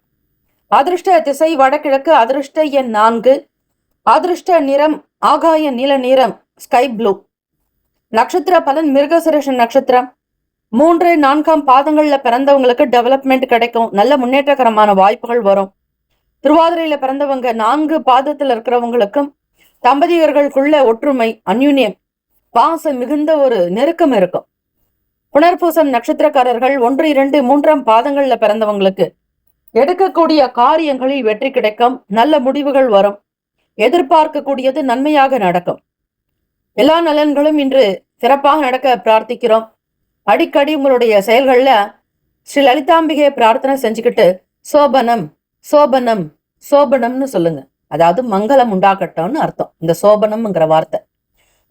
அதிர்ஷ்ட திசை வடகிழக்கு. அதிர்ஷ்ட எண் 4. அதிர்ஷ்ட நிறம் ஆகாய நீல நிறம், ஸ்கை ப்ளூ. நட்சத்திர பலன் மிருகசிரேஷ நட்சத்திரம். 3, 4 பாதங்கள்ல பிறந்தவங்களுக்கு டெவலப்மெண்ட் கிடைக்கும். நல்ல முன்னேற்றகரமான வாய்ப்புகள் வரும். திருவாதிரையில பிறந்தவங்க 4 பாதத்துல இருக்கிறவங்களுக்கும் தம்பதியர்களுக்குள்ள ஒற்றுமை, அந்யூன்யம், பாசம் மிகுந்த ஒரு நெருக்கம் இருக்கும். புனர்பூசம் நட்சத்திரக்காரர்கள் 1, 2, 3 பாதங்கள்ல பிறந்தவங்களுக்கு எடுக்கக்கூடிய காரியங்களில் வெற்றி கிடைக்கும். நல்ல முடிவுகள் வரும். எதிர்பார்க்கக்கூடியது நன்மையாக நடக்கும். எல்லா நலன்களும் இன்று சிறப்பாக நடக்க பிரார்த்திக்கிறோம். அடிக்கடி உங்களுடைய செயல்கள்ல ஸ்ரீ லலிதாம்பிகையை பிரார்த்தனை செஞ்சுக்கிட்டு சோபனம் சோபனம் சோபனம்னு சொல்லுங்க. அதாவது மங்களம் உண்டாகட்டும்னு அர்த்தம் இந்த சோபனம்ங்கிற வார்த்தை.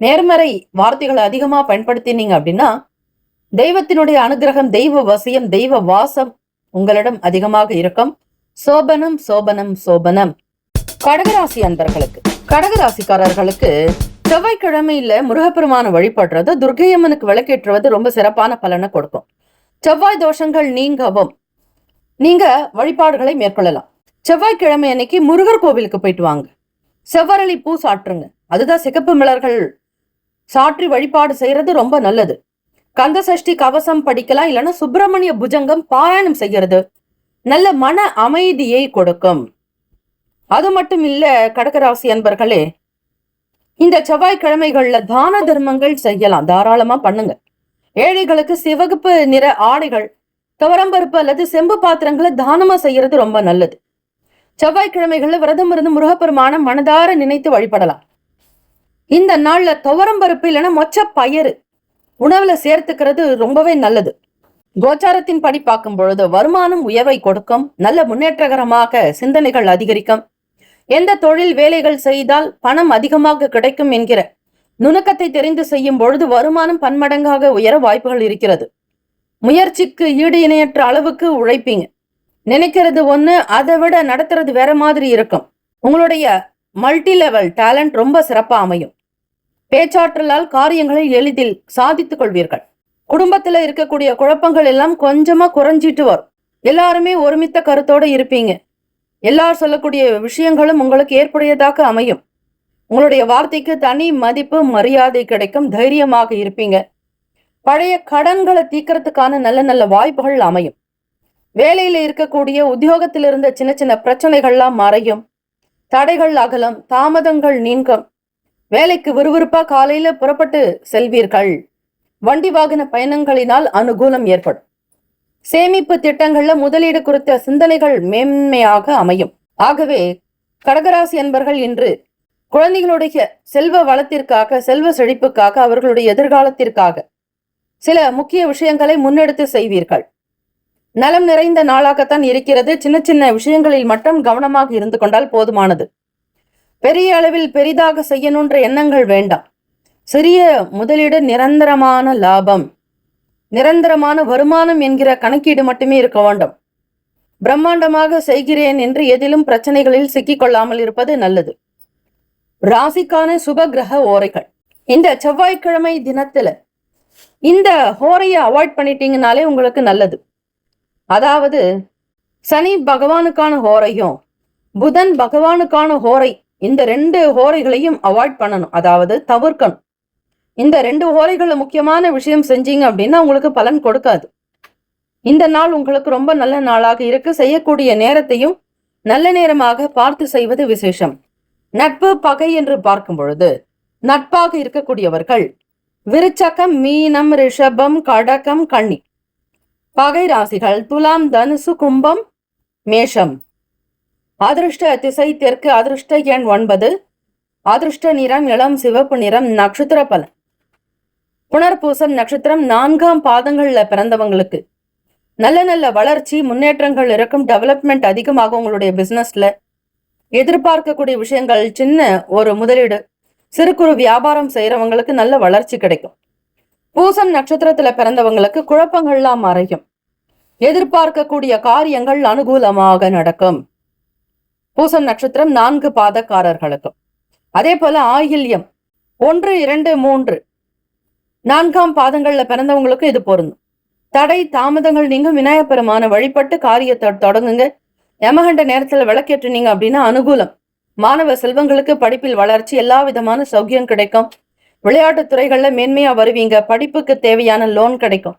நேர்மறை வார்த்தைகளை அதிகமா பயன்படுத்தினீங்க அப்படின்னா தெய்வத்தினுடைய அனுகிரகம், தெய்வ வசியம், தெய்வ வாசம் உங்களிடம் அதிகமாக இருக்கும். சோபனம் சோபனம் சோபனம். கடகராசி அன்பர்களுக்கு, கடகராசிக்காரர்களுக்கு செவ்வாய்க்கிழமையில முருகப்பெருமான வழிபடுறது, துர்க்கையம்மனுக்கு விளக்கேற்றுவது ரொம்ப சிறப்பான பலனை கொடுக்கும். செவ்வாய் தோஷங்கள் நீங்கவும் நீங்க வழிபாடுகளை மேற்கொள்ளலாம். செவ்வாய்க்கிழமை அன்னைக்கு முருகர் கோவிலுக்கு போயிட்டு வாங்க. செவ்வரளி பூ சாற்றுங்க. அதுதான் சிகப்பு மலர்கள் சாற்றி வழிபாடு செய்யறது ரொம்ப நல்லது. கந்த சஷ்டி கவசம் படிக்கலாம். இல்லைன்னா சுப்பிரமணிய புஜங்கம் பாராயணம் செய்யறது நல்ல மன அமைதியை கொடுக்கும். அது மட்டும் இல்ல கடகராசி அன்பர்களே, இந்த செவ்வாய்க்கிழமைகள்ல தான தர்மங்கள் செய்யலாம், தாராளமா பண்ணுங்க. ஏழைகளுக்கு சிவப்பு நிற ஆடைகள், துவரம்பருப்பு அல்லது செம்பு பாத்திரங்களை தானமா செய்யறது ரொம்ப நல்லது. செவ்வாய்க்கிழமைகள்ல விரதம் இருந்து முருகப்பெருமான மனதார நினைத்து வழிபடலாம். இந்த நாள்ல துவரம்பருப்பு இல்லைன்னா மொச்ச பயிறு உணவுல சேர்த்துக்கிறது ரொம்பவே நல்லது. கோச்சாரத்தின் படி பார்க்கும் பொழுது வருமானம் உயர்வை கொடுக்கும், நல்ல முன்னேற்றகரமாக சிந்தனைகள் அதிகரிக்கும், எந்த தொழில் வேலைகள் செய்தால் பணம் அதிகமாக கிடைக்கும் என்கிற நுணுக்கத்தை தெரிந்து செய்யும் பொழுது வருமானம் பன்மடங்காக உயர வாய்ப்புகள் இருக்கிறது. முயற்சிக்கு ஈடு இணையற்ற அளவுக்கு உழைப்பீங்க. நினைக்கிறது ஒண்ணு, அதை விட நடத்துறது வேற மாதிரி இருக்கும். உங்களுடைய மல்டி லெவல் டேலண்ட் ரொம்ப சிறப்பா அமையும். பேச்சாற்றலால் காரியங்களை எளிதில் சாதித்துக் கொள்வீர்கள். குடும்பத்துல இருக்கக்கூடிய குழப்பங்கள் எல்லாம் கொஞ்சமா குறைஞ்சிட்டு வரும். எல்லாருமே ஒருமித்த கருத்தோட இருப்பீங்க. எல்லாரும் சொல்லக்கூடிய விஷயங்களும் உங்களுக்கு ஏற்புடையதாக அமையும். உங்களுடைய வார்த்தைக்கு தனி மதிப்பு மரியாதை கிடைக்கும். தைரியமாக இருப்பீங்க. பழைய கடன்களை தீர்க்கறதுக்கான நல்ல நல்ல வாய்ப்புகள் அமையும். வேலையில இருக்கக்கூடிய உத்தியோகத்தில் இருந்த சின்ன சின்ன பிரச்சனைகள்லாம் மறையும். தடைகள் அகலம், தாமதங்கள் நீங்கும். வேலைக்கு விறுவிறுப்பா காலையில புறப்பட்டு செல்வீர்கள். வண்டி வாகன பயணங்களினால் அனுகூலம் ஏற்படும். சேமிப்பு திட்டங்கள்ல முதலீடு குறித்த சிந்தனைகள் மேன்மையாக அமையும். ஆகவே கடகராசி அன்பர்கள் இன்று குழந்தைகளுடைய செல்வ வளத்திற்காக, செல்வ செழிப்புக்காக, அவர்களுடைய எதிர்காலத்திற்காக சில முக்கிய விஷயங்களை முன்னெடுத்து செய்வீர்கள். நலம் நிறைந்த நாளாகத்தான் இருக்கிறது. சின்ன சின்ன விஷயங்களில் மட்டும் கவனமாக இருந்து கொண்டால் போதுமானது. பெரிய அளவில் பெரிதாக செய்யணுன்ற எண்ணங்கள் வேண்டாம். சிறிய முதலீடு, நிரந்தரமான லாபம், நிரந்தரமான வருமானம் என்கிற கணக்கீடு மட்டுமே இருக்க வேண்டும். பிரம்மாண்டமாக செய்கிறேன் என்று எதிலும் பிரச்சனைகளில் சிக்கிக் கொள்ளாமல் இருப்பது நல்லது. ராசிக்கான சுப கிரக ஓரைகள். இந்த செவ்வாய்க்கிழமை தினத்துல இந்த ஹோரையை அவாய்ட் பண்ணிட்டீங்கனாலே உங்களுக்கு நல்லது. அதாவது சனி பகவானுக்கான ஹோரையும் புதன் பகவானுக்கான ஹோரை, இந்த 2 ஹோரைகளையும் அவாய்ட் பண்ணணும், அதாவது தவிர்க்கணும். இந்த 2 ஹோரைகளை முக்கியமான விஷயம் செஞ்சீங்க அப்படின்னா உங்களுக்கு பலன் கொடுக்காது. இந்த நாள் உங்களுக்கு ரொம்ப நல்ல நாளாக இருக்கு. செய்யக்கூடிய நேரத்தையும் நல்ல நேரமாக பார்த்து செய்வது விசேஷம். நட்பு பகை என்று பார்க்கும் பொழுது நட்பாக இருக்கக்கூடியவர்கள் விருச்சகம், மீனம், ரிஷபம், கடகம், கன்னி. பகை ராசிகள் துலாம், தனுசு, கும்பம், மேஷம். அதிர்ஷ்ட திசை தெற்கு. அதிர்ஷ்ட எண் 9. அதிர்ஷ்ட நிறம் இளம் சிவப்பு நிறம். நட்சத்திர பலன். புனர்பூசம் நட்சத்திரம் 4ஆம் பாதங்கள்ல பிறந்தவங்களுக்கு நல்ல நல்ல வளர்ச்சி, முன்னேற்றங்கள் இருக்கும். டெவலப்மெண்ட் அதிகமாக உங்களுடைய பிசினஸ்ல. எதிர்பார்க்கக்கூடிய விஷயங்கள், சின்ன ஒரு முதலீடு, சிறு குறு வியாபாரம் செய்யறவங்களுக்கு நல்ல வளர்ச்சி கிடைக்கும். பூசம் நட்சத்திரத்துல பிறந்தவங்களுக்கு குழப்பங்கள்லாம் மறையும். எதிர்பார்க்கக்கூடிய காரியங்கள் அனுகூலமாக நடக்கும். பூசம் நட்சத்திரம் 4 பாதக்காரர்களுக்கும். அதே போல ஆயில்யம் 1, 2, 3 4ஆம் பாதங்கள்ல பிறந்தவங்களுக்கும் இது பொருந்தும். தடை தாமதங்கள் நீங்க விநாயகப் பெருமான வழிபட்டு காரியத்தை தொடங்குங்க. யமகண்ட நேரத்துல விளக்கேற்றுனீங்க அப்படின்னா அனுகூலம். மாணவ செல்வங்களுக்கு படிப்பில் வளர்ச்சி, எல்லா விதமான சௌக்கியம் கிடைக்கும். விளையாட்டு துறைகள்ல மேன்மையா வருவீங்க. படிப்புக்கு தேவையான லோன் கிடைக்கும்.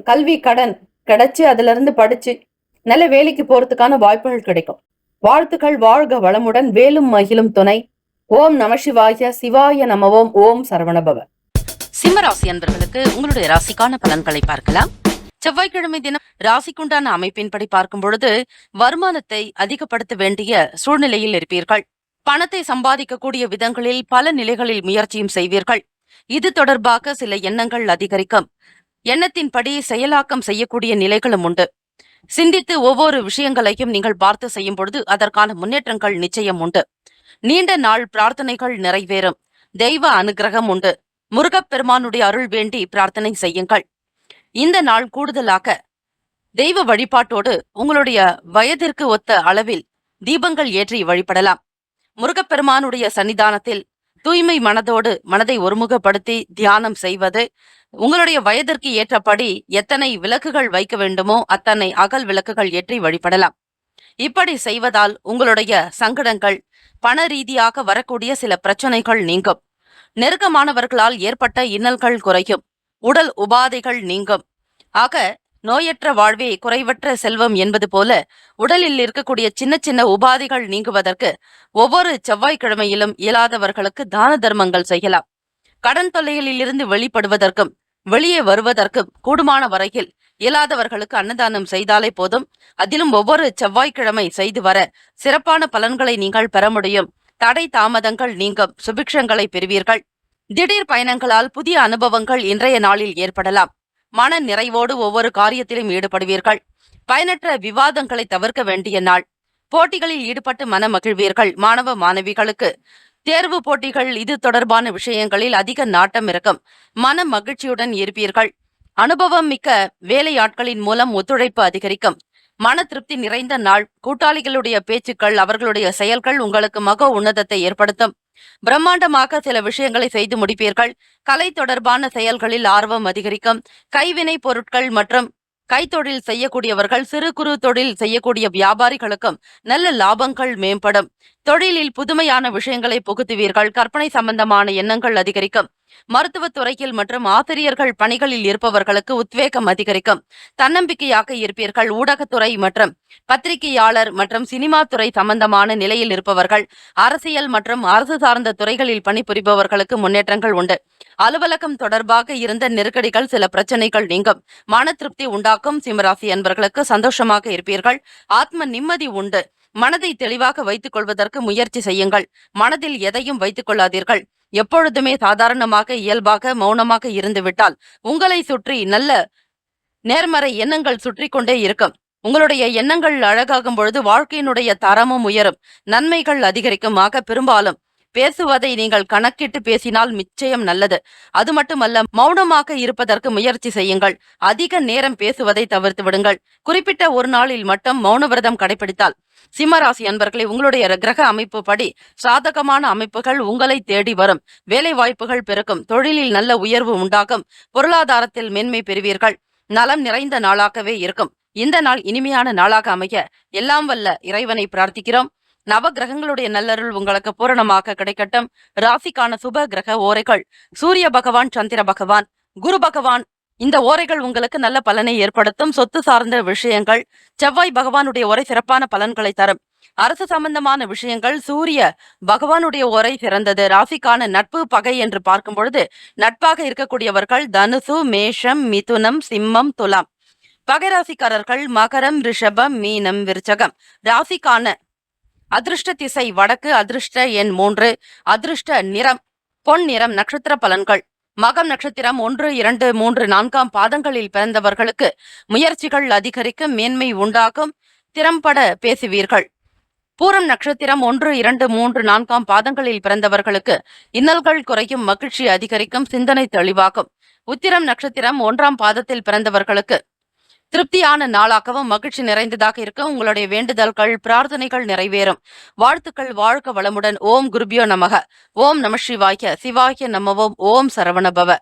கல்வி கடன் கிடைச்சு அதுல இருந்து படிச்சு நல்ல வேலைக்கு போறதுக்கான வாய்ப்புகள் கிடைக்கும். வாழ்த்துக்கள். வாழ்க வளமுடன். வேலும் மகிழும் துணை. ஓம் நம சிவாய. சிவாய நமவோம். ஓம் சரவணபவ. சிம்மராசி அன்பர்களுக்கு உங்களுடைய ராசிக்கான பலன்களை பார்க்கலாம். செவ்வாய்க்கிழமை தினம் ராசிக்குண்டான அமைப்பின்படி பார்க்கும் பொழுது வருமானத்தை அதிகப்படுத்த வேண்டிய சூழ்நிலையில் இருப்பீர்கள். பணத்தை சம்பாதிக்கக்கூடிய விதங்களில் பல நிலைகளில் முயற்சியும் செய்வீர்கள். இது தொடர்பாக சில எண்ணங்கள் அதிகரிக்கும். எண்ணத்தின்படி செயலாக்கம் செய்யக்கூடிய நிலைகளும் உண்டு. சிந்தித்து ஒவ்வொரு விஷயங்களையும் நீங்கள் பார்த்து செய்யும் பொழுது அதற்கான முன்னேற்றங்கள் நிச்சயம் உண்டு. நீண்ட நாள் பிரார்த்தனைகள் நிறைவேறும். தெய்வ அனுகிரகம் உண்டு. முருகப்பெருமானுடைய அருள் வேண்டி பிரார்த்தனை செய்யுங்கள். இந்த நாள் கூடுதலாக தெய்வ வழிபாட்டோடு உங்களுடைய வயதிற்கு ஒத்த அளவில் தீபங்கள் ஏற்றி வழிபடலாம். முருகப்பெருமானுடைய சன்னிதானத்தில் தூய்மை மனதோடு மனதை ஒருமுகப்படுத்தி தியானம் செய்வது, உங்களுடைய வயதிற்கு ஏற்றபடி எத்தனை விளக்குகள் வைக்க வேண்டுமோ அத்தனை அகல் விளக்குகள் ஏற்றி வழிபடலாம். இப்படி செய்வதால் உங்களுடைய சங்கடங்கள், பண ரீதியாக வரக்கூடிய சில பிரச்சனைகள் நீங்கும். நெருக்கமானவர்களால் ஏற்பட்ட இன்னல்கள் குறையும். உடல் உபாதைகள் நீங்கும். ஆக நோயற்ற வாழ்வே குறைவற்ற செல்வம் என்பது போல உடலில் இருக்கக்கூடிய சின்ன சின்ன உபாதைகள் நீங்குவதற்கு ஒவ்வொரு செவ்வாய்க்கிழமையிலும் இயலாதவர்களுக்கு தான தர்மங்கள் செய்யலாம். கடன் தொல்லைகளில் இருந்து வெளிப்படுவதற்கும் வெளியே வருவதற்கும் கூடுமான வரையில் இயலாதவர்களுக்கு அன்னதானம் செய்தாலே போதும். அதிலும் ஒவ்வொரு செவ்வாய்க்கிழமை செய்து வர சிறப்பான பலன்களை நீங்கள் பெற முடியும். தடை தாமதங்கள் நீங்கும், சுபிக்ஷங்களை பெறுவீர்கள். திடீர் பயணங்களால் புதிய அனுபவங்கள் இன்றைய நாளில் ஏற்படலாம். மன நிறைவோடு ஒவ்வொரு காரியத்திலும் ஈடுபடுவீர்கள். பயனற்ற விவாதங்களை தவிர்க்க வேண்டிய நாள். போட்டிகளில் ஈடுபட்டு மன மகிழ்வீர்கள். மாணவ மாணவிகளுக்கு தேர்வு போட்டிகள் இது தொடர்பான விஷயங்களில் அதிக நாட்டம் இருக்கும். மன மகிழ்ச்சியுடன் இருப்பீர்கள். அனுபவம் மிக்க வேலையாட்களின் மூலம் ஒத்துழைப்பு அதிகரிக்கும். மன திருப்தி நிறைந்த நாள். கூட்டாளிகளுடைய பேச்சுக்கள், அவர்களுடைய செயல்கள் உங்களுக்கு மக உன்னதத்தை ஏற்படுத்தும். பிரம்மாண்டமாக சில விஷயங்களை செய்து முடிப்பீர்கள். கலை தொடர்பான செயல்களில் ஆர்வம் அதிகரிக்கும். கைவினை பொருட்கள் மற்றும் கைத்தொழில் செய்யக்கூடியவர்கள், சிறு குறு தொழில் செய்யக்கூடிய வியாபாரிகளுக்கும் நல்ல லாபங்கள் மேம்படும். தொழிலில் புதுமையான விஷயங்களை புகுத்துவீர்கள். கற்பனை சம்பந்தமான எண்ணங்கள் அதிகரிக்கும். மருத்துவத்துறையில் மற்றும் ஆசிரியர்கள் பணிகளில் இருப்பவர்களுக்கு உத்வேகம் அதிகரிக்கும். தன்னம்பிக்கையாக இருப்பீர்கள். ஊடகத்துறை மற்றும் பத்திரிகையாளர் மற்றும் சினிமா துறை சம்பந்தமான நிலையில் இருப்பவர்கள், அரசியல் மற்றும் அரசு சார்ந்த துறைகளில் பணிபுரிபவர்களுக்கு முன்னேற்றங்கள் உண்டு. அலுவலகம் தொடர்பாக இருந்த நெருக்கடிகள், சில பிரச்சனைகள் நீங்கும். மன திருப்தி உண்டாக்கும். சிம்மராசி அன்பர்களுக்கு சந்தோஷமாக இருப்பீர்கள். ஆத்ம நிம்மதி உண்டு. மனதை தெளிவாக வைத்துக் கொள்வதற்கு முயற்சி செய்யுங்கள். மனதில் எதையும் வைத்துக் கொள்ளாதீர்கள். எப்பொழுதுமே சாதாரணமாக, இயல்பாக, மௌனமாக இருந்துவிட்டால் உங்களை சுற்றி நல்ல நேர்மறை எண்ணங்கள் சுற்றி கொண்டே இருக்கும். உங்களுடைய எண்ணங்கள் அழகாகும் பொழுது வாழ்க்கையினுடைய தரமும் உயரும். நன்மைகள் அதிகரிக்கும். ஆக பெரும்பாலும் பேசுவதை நீங்கள் கணக்கிட்டு பேசினால் நிச்சயம் நல்லது. அது மட்டுமல்ல, மௌனமாக இருப்பதற்கு முயற்சி செய்யுங்கள். அதிக நேரம் பேசுவதை தவிர்த்து விடுங்கள். குறிப்பிட்ட ஒரு நாளில் மட்டும் மௌன விரதம் கடைபிடித்தால் சிம்மராசி அன்பர்களை உங்களுடைய கிரக அமைப்பு படி சாதகமான அமைப்புகள் உங்களை தேடி வரும். வேலை வாய்ப்புகள் பெருக்கும். தொழிலில் நல்ல உயர்வு உண்டாகும். பொருளாதாரத்தில் மேன்மை பெறுவீர்கள். நலம் நிறைந்த நாளாகவே இருக்கும். இந்த நாள் இனிமையான நாளாக அமைய எல்லாம் வல்ல இறைவனை பிரார்த்திக்கிறோம். நவ கிரகங்களுடைய நல்லருள் உங்களுக்கு பூரணமாக கிடைக்கட்டும். ராசிக்கான சுப கிரக ஓரைகள்: சூரிய பகவான், சந்திர பகவான், குரு பகவான். இந்த ஓரைகள் உங்களுக்கு நல்ல பலனை ஏற்படுத்தும். சொத்து சார்ந்த விஷயங்கள். செவ்வாய் பகவானுடைய ஓரை சிறப்பான பலன்களை தரும். அரசு சம்பந்தமான விஷயங்கள். சூரிய பகவானுடைய ஓரை சிறந்தது. ராசிக்கான நட்பு பகை என்று பார்க்கும் பொழுது நட்பாக இருக்கக்கூடியவர்கள் தனுசு, மேஷம், மிதுனம், சிம்மம், துலாம். பகை ராசிக்காரர்கள் மகரம், ரிஷபம், மீனம், விருச்சகம். ராசிக்கான அதிர்ஷ்ட திசை வடக்கு. அதிர்ஷ்ட எண் 3. அதிர்ஷ்ட நிறம் பொன் நிறம். நட்சத்திர பலன்கள்: மகம் நட்சத்திரம் 1, 2, 3, 4 பாதங்களில் பிறந்தவர்களுக்கு முயற்சிகள் அதிகரிக்கும். மேன்மை உண்டாகும். திறம்பட பேசுவீர்கள். பூரம் நட்சத்திரம் 1, 2, 3, 4 பாதங்களில் பிறந்தவர்களுக்கு இன்னல்கள் குறையும். மகிழ்ச்சி அதிகரிக்கும். சிந்தனை தெளிவாகும். உத்திரம் நட்சத்திரம் 1ஆம் பாதத்தில் பிறந்தவர்களுக்கு திருப்தியான நாளாகவும் மகிழ்ச்சி நிறைந்ததாக இருக்கும். உங்களுடைய வேண்டுதல்கள், பிரார்த்தனைகள் நிறைவேறும். வாழ்த்துக்கள். வாழ்க வளமுடன். ஓம் குருபியோ நமக. ஓம் நம சிவாய. சிவாய நமவோம். ஓம் சரவணபவ.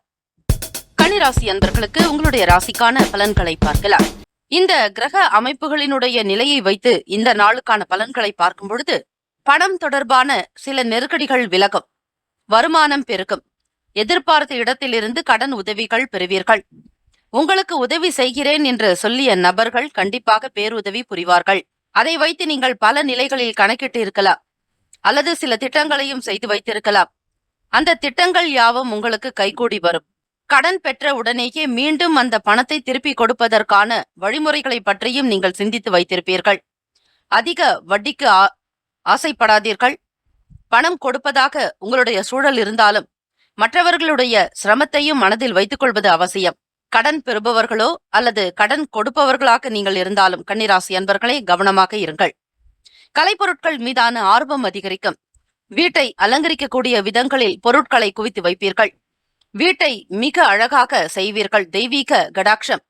கன்னிராசி அன்பர்களுக்கு உங்களுடைய ராசிக்கான பலன்களை பார்க்கலாம். இந்த கிரக அமைப்புகளினுடைய நிலையை வைத்து இந்த நாளுக்கான பலன்களை பார்க்கும் பொழுது பணம் தொடர்பான சில நெருக்கடிகள் விலகும். வருமானம் பெருகும். எதிர்பார்த்த இடத்திலிருந்து கடன் உதவிகள் பெறுவீர்கள். உங்களுக்கு உதவி செய்கிறேன் என்று சொல்லிய நபர்கள் கண்டிப்பாக பேருதவி புரிவார்கள். அதை வைத்து நீங்கள் பல நிலைகளில் கணக்கிட்டு இருக்கலாம், அல்லது சில திட்டங்களையும் செய்து வைத்திருக்கலாம். அந்த திட்டங்கள் யாவும் உங்களுக்கு கைகூடி வரும். கடன் பெற்ற உடனேயே மீண்டும் அந்த பணத்தை திருப்பி கொடுப்பதற்கான வழிமுறைகளை பற்றியும் நீங்கள் சிந்தித்து வைத்திருப்பீர்கள். அதிக வட்டிக்கு ஆசைப்படாதீர்கள். பணம் கொடுப்பதாக உங்களுடைய சூழல் இருந்தாலும் மற்றவர்களுடைய சிரமத்தையும் மனதில் வைத்துக் கொள்வது அவசியம். கடன் பெறுபவர்களோ அல்லது கடன் கொடுப்பவர்களாக நீங்கள் இருந்தாலும் கன்னிராசி அன்பர்களே கவனமாக இருங்கள். கலைப்பொருட்கள் மீதான ஆர்வம் அதிகரிக்கும். வீட்டை அலங்கரிக்கக்கூடிய விதங்களில் பொருட்களை குவித்து வைப்பீர்கள். வீட்டை மிக அழகாக செய்வீர்கள். தெய்வீக கடாட்சம்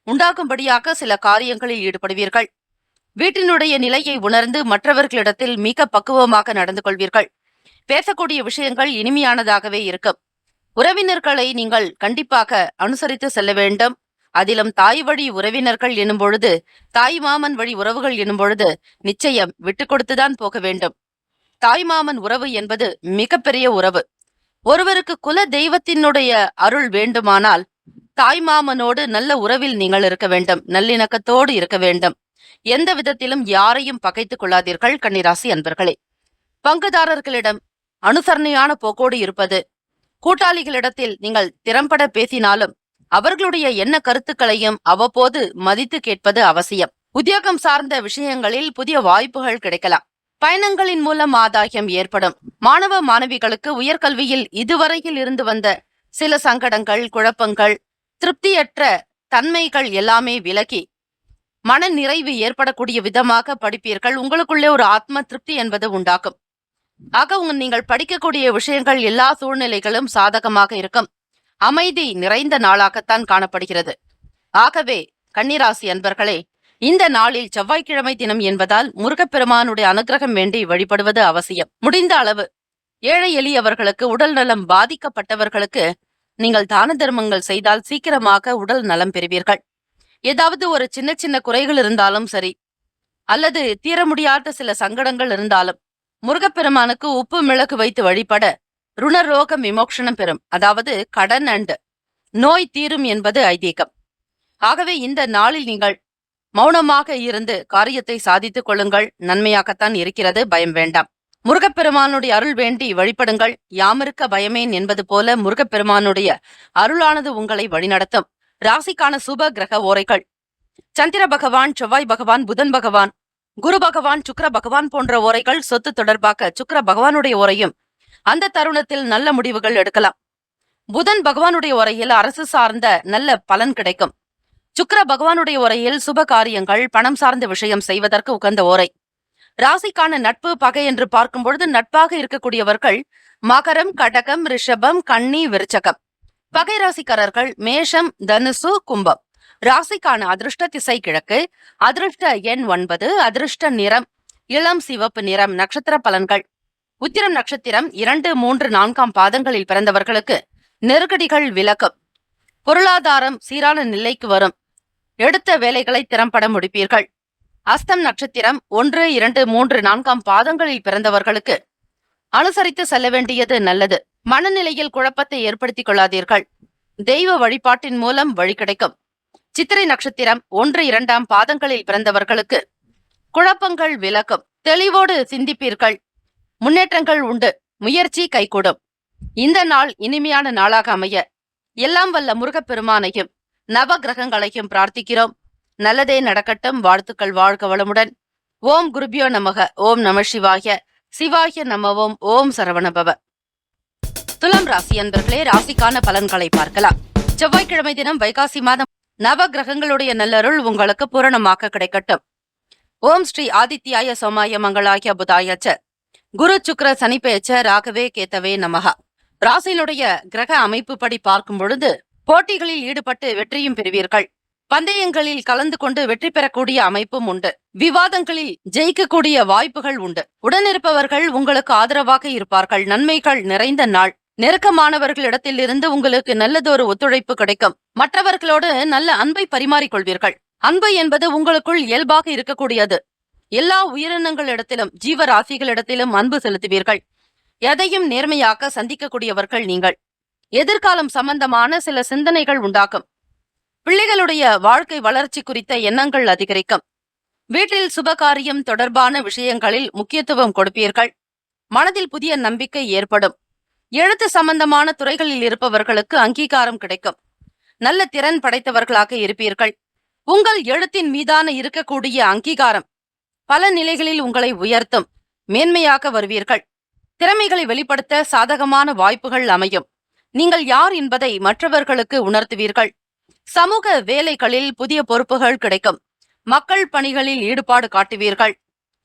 உண்டாகும்படியாக சில காரியங்களில் ஈடுபடுவீர்கள். வீட்டினுடைய நிலையை உணர்ந்து மற்றவர்களிடத்தில் மிக பக்குவமாக நடந்து கொள்வீர்கள். பேசக்கூடிய விஷயங்கள் இனிமையானதாகவே இருக்கும். உறவினர்களை நீங்கள் கண்டிப்பாக அனுசரித்து செல்ல வேண்டும். அதிலும் தாய் வழி உறவினர்கள் எனும் பொழுது, தாய் மாமன் வழி உறவுகள் எனும் பொழுது நிச்சயம் விட்டு கொடுத்துதான் போக வேண்டும். தாய் மாமன் உறவு என்பது மிகப்பெரிய உறவு. ஒருவருக்கு குல தெய்வத்தினுடைய அருள் வேண்டுமானால் தாய்மாமனோடு நல்ல உறவில் நீங்கள் இருக்க வேண்டும். நல்லிணக்கத்தோடு இருக்க வேண்டும். எந்த விதத்திலும் யாரையும் பகைத்துக் கொள்ளாதீர்கள் கன்னிராசி அன்பர்களே. பங்குதாரர்களிடம் அனுசரணையான போக்கோடு இருப்பது, கூட்டாளிகளிடத்தில் நீங்கள் திறம்பட பேசினாலும் அவர்களுடைய எண்ண கருத்துக்களையும் அவ்வப்போது மதித்து கேட்பது அவசியம். உத்தியோகம் சார்ந்த விஷயங்களில் புதிய வாய்ப்புகள் கிடைக்கலாம். பயணங்களின் மூலம் ஆதாயம் ஏற்படும். மாணவ மாணவிகளுக்கு உயர்கல்வியில் இதுவரையில் இருந்து வந்த சில சங்கடங்கள், குழப்பங்கள், திருப்தியற்ற தன்மைகள் எல்லாமே விலகி மன நிறைவு ஏற்படக்கூடிய விதமாக படிப்பீர்கள். உங்களுக்குள்ளே ஒரு ஆத்ம திருப்தி என்பது உண்டாகும். ஆக நீங்கள் படிக்கக்கூடிய விஷயங்கள் எல்லா சூழ்நிலைகளும் சாதகமாக இருக்கும். அமைதி நிறைந்த நாளாகத்தான் காணப்படுகிறது. ஆகவே கன்னிராசி அன்பர்களே, இந்த நாளில் செவ்வாய்க்கிழமை தினம் என்பதால் முருகப்பெருமானுடைய அனுகிரகம் வேண்டி வழிபடுவது அவசியம். முடிந்த அளவு ஏழை எளியவர்களுக்கு, உடல் நலம் பாதிக்கப்பட்டவர்களுக்கு நீங்கள் தான தர்மங்கள் செய்தால் சீக்கிரமாக உடல் நலம் பெறுவீர்கள். ஏதாவது ஒரு சின்ன சின்ன குறைகள் இருந்தாலும் சரி, அல்லது தீர முடியாத சில சங்கடங்கள் இருந்தாலும் முருகப்பெருமானுக்கு உப்பு மிளகு வைத்து வழிபட ருணரோகம் விமோக்ஷனம் பெறும். அதாவது கடன் அண்ட் நோய் தீரும் என்பது ஐதீகம். ஆகவே இந்த நாளில் நீங்கள் மௌனமாக இருந்து காரியத்தை சாதித்துக் கொள்ளுங்கள். நன்மையாகத்தான் இருக்கிறது, பயம் வேண்டாம். முருகப்பெருமானுடைய அருள் வேண்டி வழிபடுங்கள். யாமிருக்க பயமேன் என்பது போல முருகப்பெருமானுடைய அருளானது உங்களை வழிநடத்தும். ராசிக்கான சுப கிரக ஓரைகள்: சந்திர பகவான், செவ்வாய் பகவான், புதன் பகவான், குரு பகவான், சுக்கிர பகவான் போன்ற ஓரைகள். சொத்து தொடர்பாக சுக்கிர பகவானுடைய ஓரையும் அந்த தருணத்தில் நல்ல முடிவுகள் எடுக்கலாம். புதன் பகவானுடைய உரையில் அரசு சார்ந்த நல்ல பலன் கிடைக்கும். சுக்கிர பகவானுடைய உரையில் சுப காரியங்கள், பணம் சார்ந்த விஷயம் செய்வதற்கு உகந்த ஓரை. ராசிக்கான நட்பு பகை என்று பார்க்கும் பொழுது நட்பாக இருக்கக்கூடியவர்கள் மகரம், கடகம், ரிஷபம், கன்னி, விருச்சகம். பகை ராசிக்காரர்கள் மேஷம், தனுசு, கும்பம். ராசிக்கான அதிர்ஷ்ட திசை கிழக்கு. அதிர்ஷ்ட எண் 9. அதிர்ஷ்ட நிறம் இளம் சிவப்பு நிறம். நட்சத்திர பலன்கள்: உத்திரம் நட்சத்திரம் 2, 3, 4 பாதங்களில் பிறந்தவர்களுக்கு நெருக்கடிகள் விலகும். பொருளாதாரம் சீரான நிலைக்கு வரும். எடுத்த வேலைகளை திறம்பட முடிப்பீர்கள். அஸ்தம் நட்சத்திரம் 1, 2, 3, 4 பாதங்களில் பிறந்தவர்களுக்கு அனுசரித்து செல்ல வேண்டியது நல்லது. மனநிலையில் குழப்பத்தை ஏற்படுத்திக் கொள்ளாதீர்கள். தெய்வ வழிபாட்டின் மூலம் வழி கிடைக்கும். சித்திரை நட்சத்திரம் 1, 2 பாதங்களில் பிறந்தவர்களுக்கு குழப்பங்கள் விலகும். தெளிவோடு சிந்திப்பீர்கள். முன்னேற்றங்கள் உண்டு. முயற்சி கைகூடும். இந்த நாள் இனிமையான நாளாக அமைய எல்லாம் வல்ல முருகப்பெருமானையும் நவ கிரகங்களையும் பிரார்த்திக்கிறோம். நல்லதே நடக்கட்டும். வாழ்த்துக்கள். வாழ்க வளமுடன். ஓம் குருபியோ நமக. ஓம் நம சிவாய. சிவாய நமவோம். ஓம் சரவணபவ. துலாம் ராசி அன்பர்களே, ராசிக்கான பலன்களை பார்க்கலாம். செவ்வாய்க்கிழமை தினம் வைகாசி மாதம் நவ கிரகங்களுடைய நல்லருள் உங்களுக்கு பூரணமாக கிடைக்கட்டும். ஓம் ஸ்ரீ ஆதித்யாய சோமாய மங்களாய புதாயச்ச குரு சுக்கிர சனி பெயர்ச்ச ராகவே கேத்தவே நமக. ராசியினுடைய கிரக அமைப்பு படி பார்க்கும் பொழுது போட்டிகளில் ஈடுபட்டு வெற்றியும் பெறுவீர்கள். பந்தயங்களில் கலந்து கொண்டு வெற்றி பெறக்கூடிய அமைப்பும் உண்டு. விவாதங்களில் ஜெயிக்கக்கூடிய வாய்ப்புகள் உண்டு. உடனிருப்பவர்கள் உங்களுக்கு ஆதரவாக இருப்பார்கள். நன்மைகள் நிறைந்த நாள். நெருக்கமானவர்களிடத்தில் இருந்து உங்களுக்கு நல்லதொரு ஒத்துழைப்பு கிடைக்கும். மற்றவர்களோடு நல்ல அன்பை பரிமாறிக்கொள்வீர்கள். அன்பு என்பது உங்களுக்குள் இயல்பாக இருக்கக்கூடியது. எல்லா உயிரினங்களிடத்திலும், ஜீவராசிகளிடத்திலும் அன்பு செலுத்துவீர்கள். எதையும் நேர்மையாக சந்திக்கக்கூடியவர்கள் நீங்கள். எதிர்காலம் சம்பந்தமான சில சிந்தனைகள் உண்டாகும். பிள்ளைகளுடைய வாழ்க்கை வளர்ச்சி குறித்த எண்ணங்கள் அதிகரிக்கும். வீட்டில் சுபகாரியம் தொடர்பான விஷயங்களில் முக்கியத்துவம் கொடுப்பீர்கள். மனதில் புதிய நம்பிக்கை ஏற்படும். எழுத்து சம்பந்தமான துறைகளில் இருப்பவர்களுக்கு அங்கீகாரம் கிடைக்கும். நல்ல திறன் படைத்தவர்களாக இருப்பீர்கள். உங்கள் எழுத்தின் மீதான இருக்கக்கூடிய அங்கீகாரம் பல நிலைகளில் உங்களை உயர்த்தும். மேன்மையாக வருவீர்கள். திறமைகளை வெளிப்படுத்த சாதகமான வாய்ப்புகள் அமையும். நீங்கள் யார் என்பதை மற்றவர்களுக்கு உணர்த்துவீர்கள். சமூக வேலைகளில் புதிய பொறுப்புகள் கிடைக்கும். மக்கள் பணிகளில் ஈடுபாடு காட்டுவீர்கள்.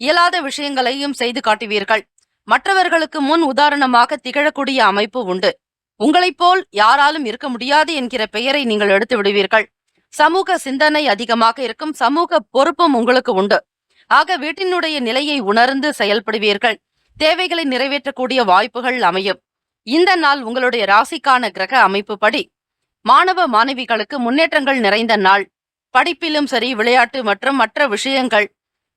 இயலாத விஷயங்களையும் செய்து காட்டுவீர்கள். மற்றவர்களுக்கு முன் உதாரணமாக திகழக்கூடிய அமைப்பு உண்டு. உங்களைப் போல் யாராலும் இருக்க முடியாது என்கிற பெயரை நீங்கள் எடுத்து விடுவீர்கள். சமூக சிந்தனை அதிகமாக இருக்கும். சமூக பொறுப்பும் உங்களுக்கு உண்டு. ஆக வீட்டினுடைய நிலையை உணர்ந்து செயல்படுவீர்கள். தேவைகளை நிறைவேற்றக்கூடிய வாய்ப்புகள் அமையும். இந்த நாள் உங்களுடைய ராசிக்கான கிரக அமைப்பு படி மாணவ மாணவிகளுக்கு முன்னேற்றங்கள் நிறைந்த நாள். படிப்பிலும் சரி, விளையாட்டு மற்றும் மற்ற விஷயங்கள்,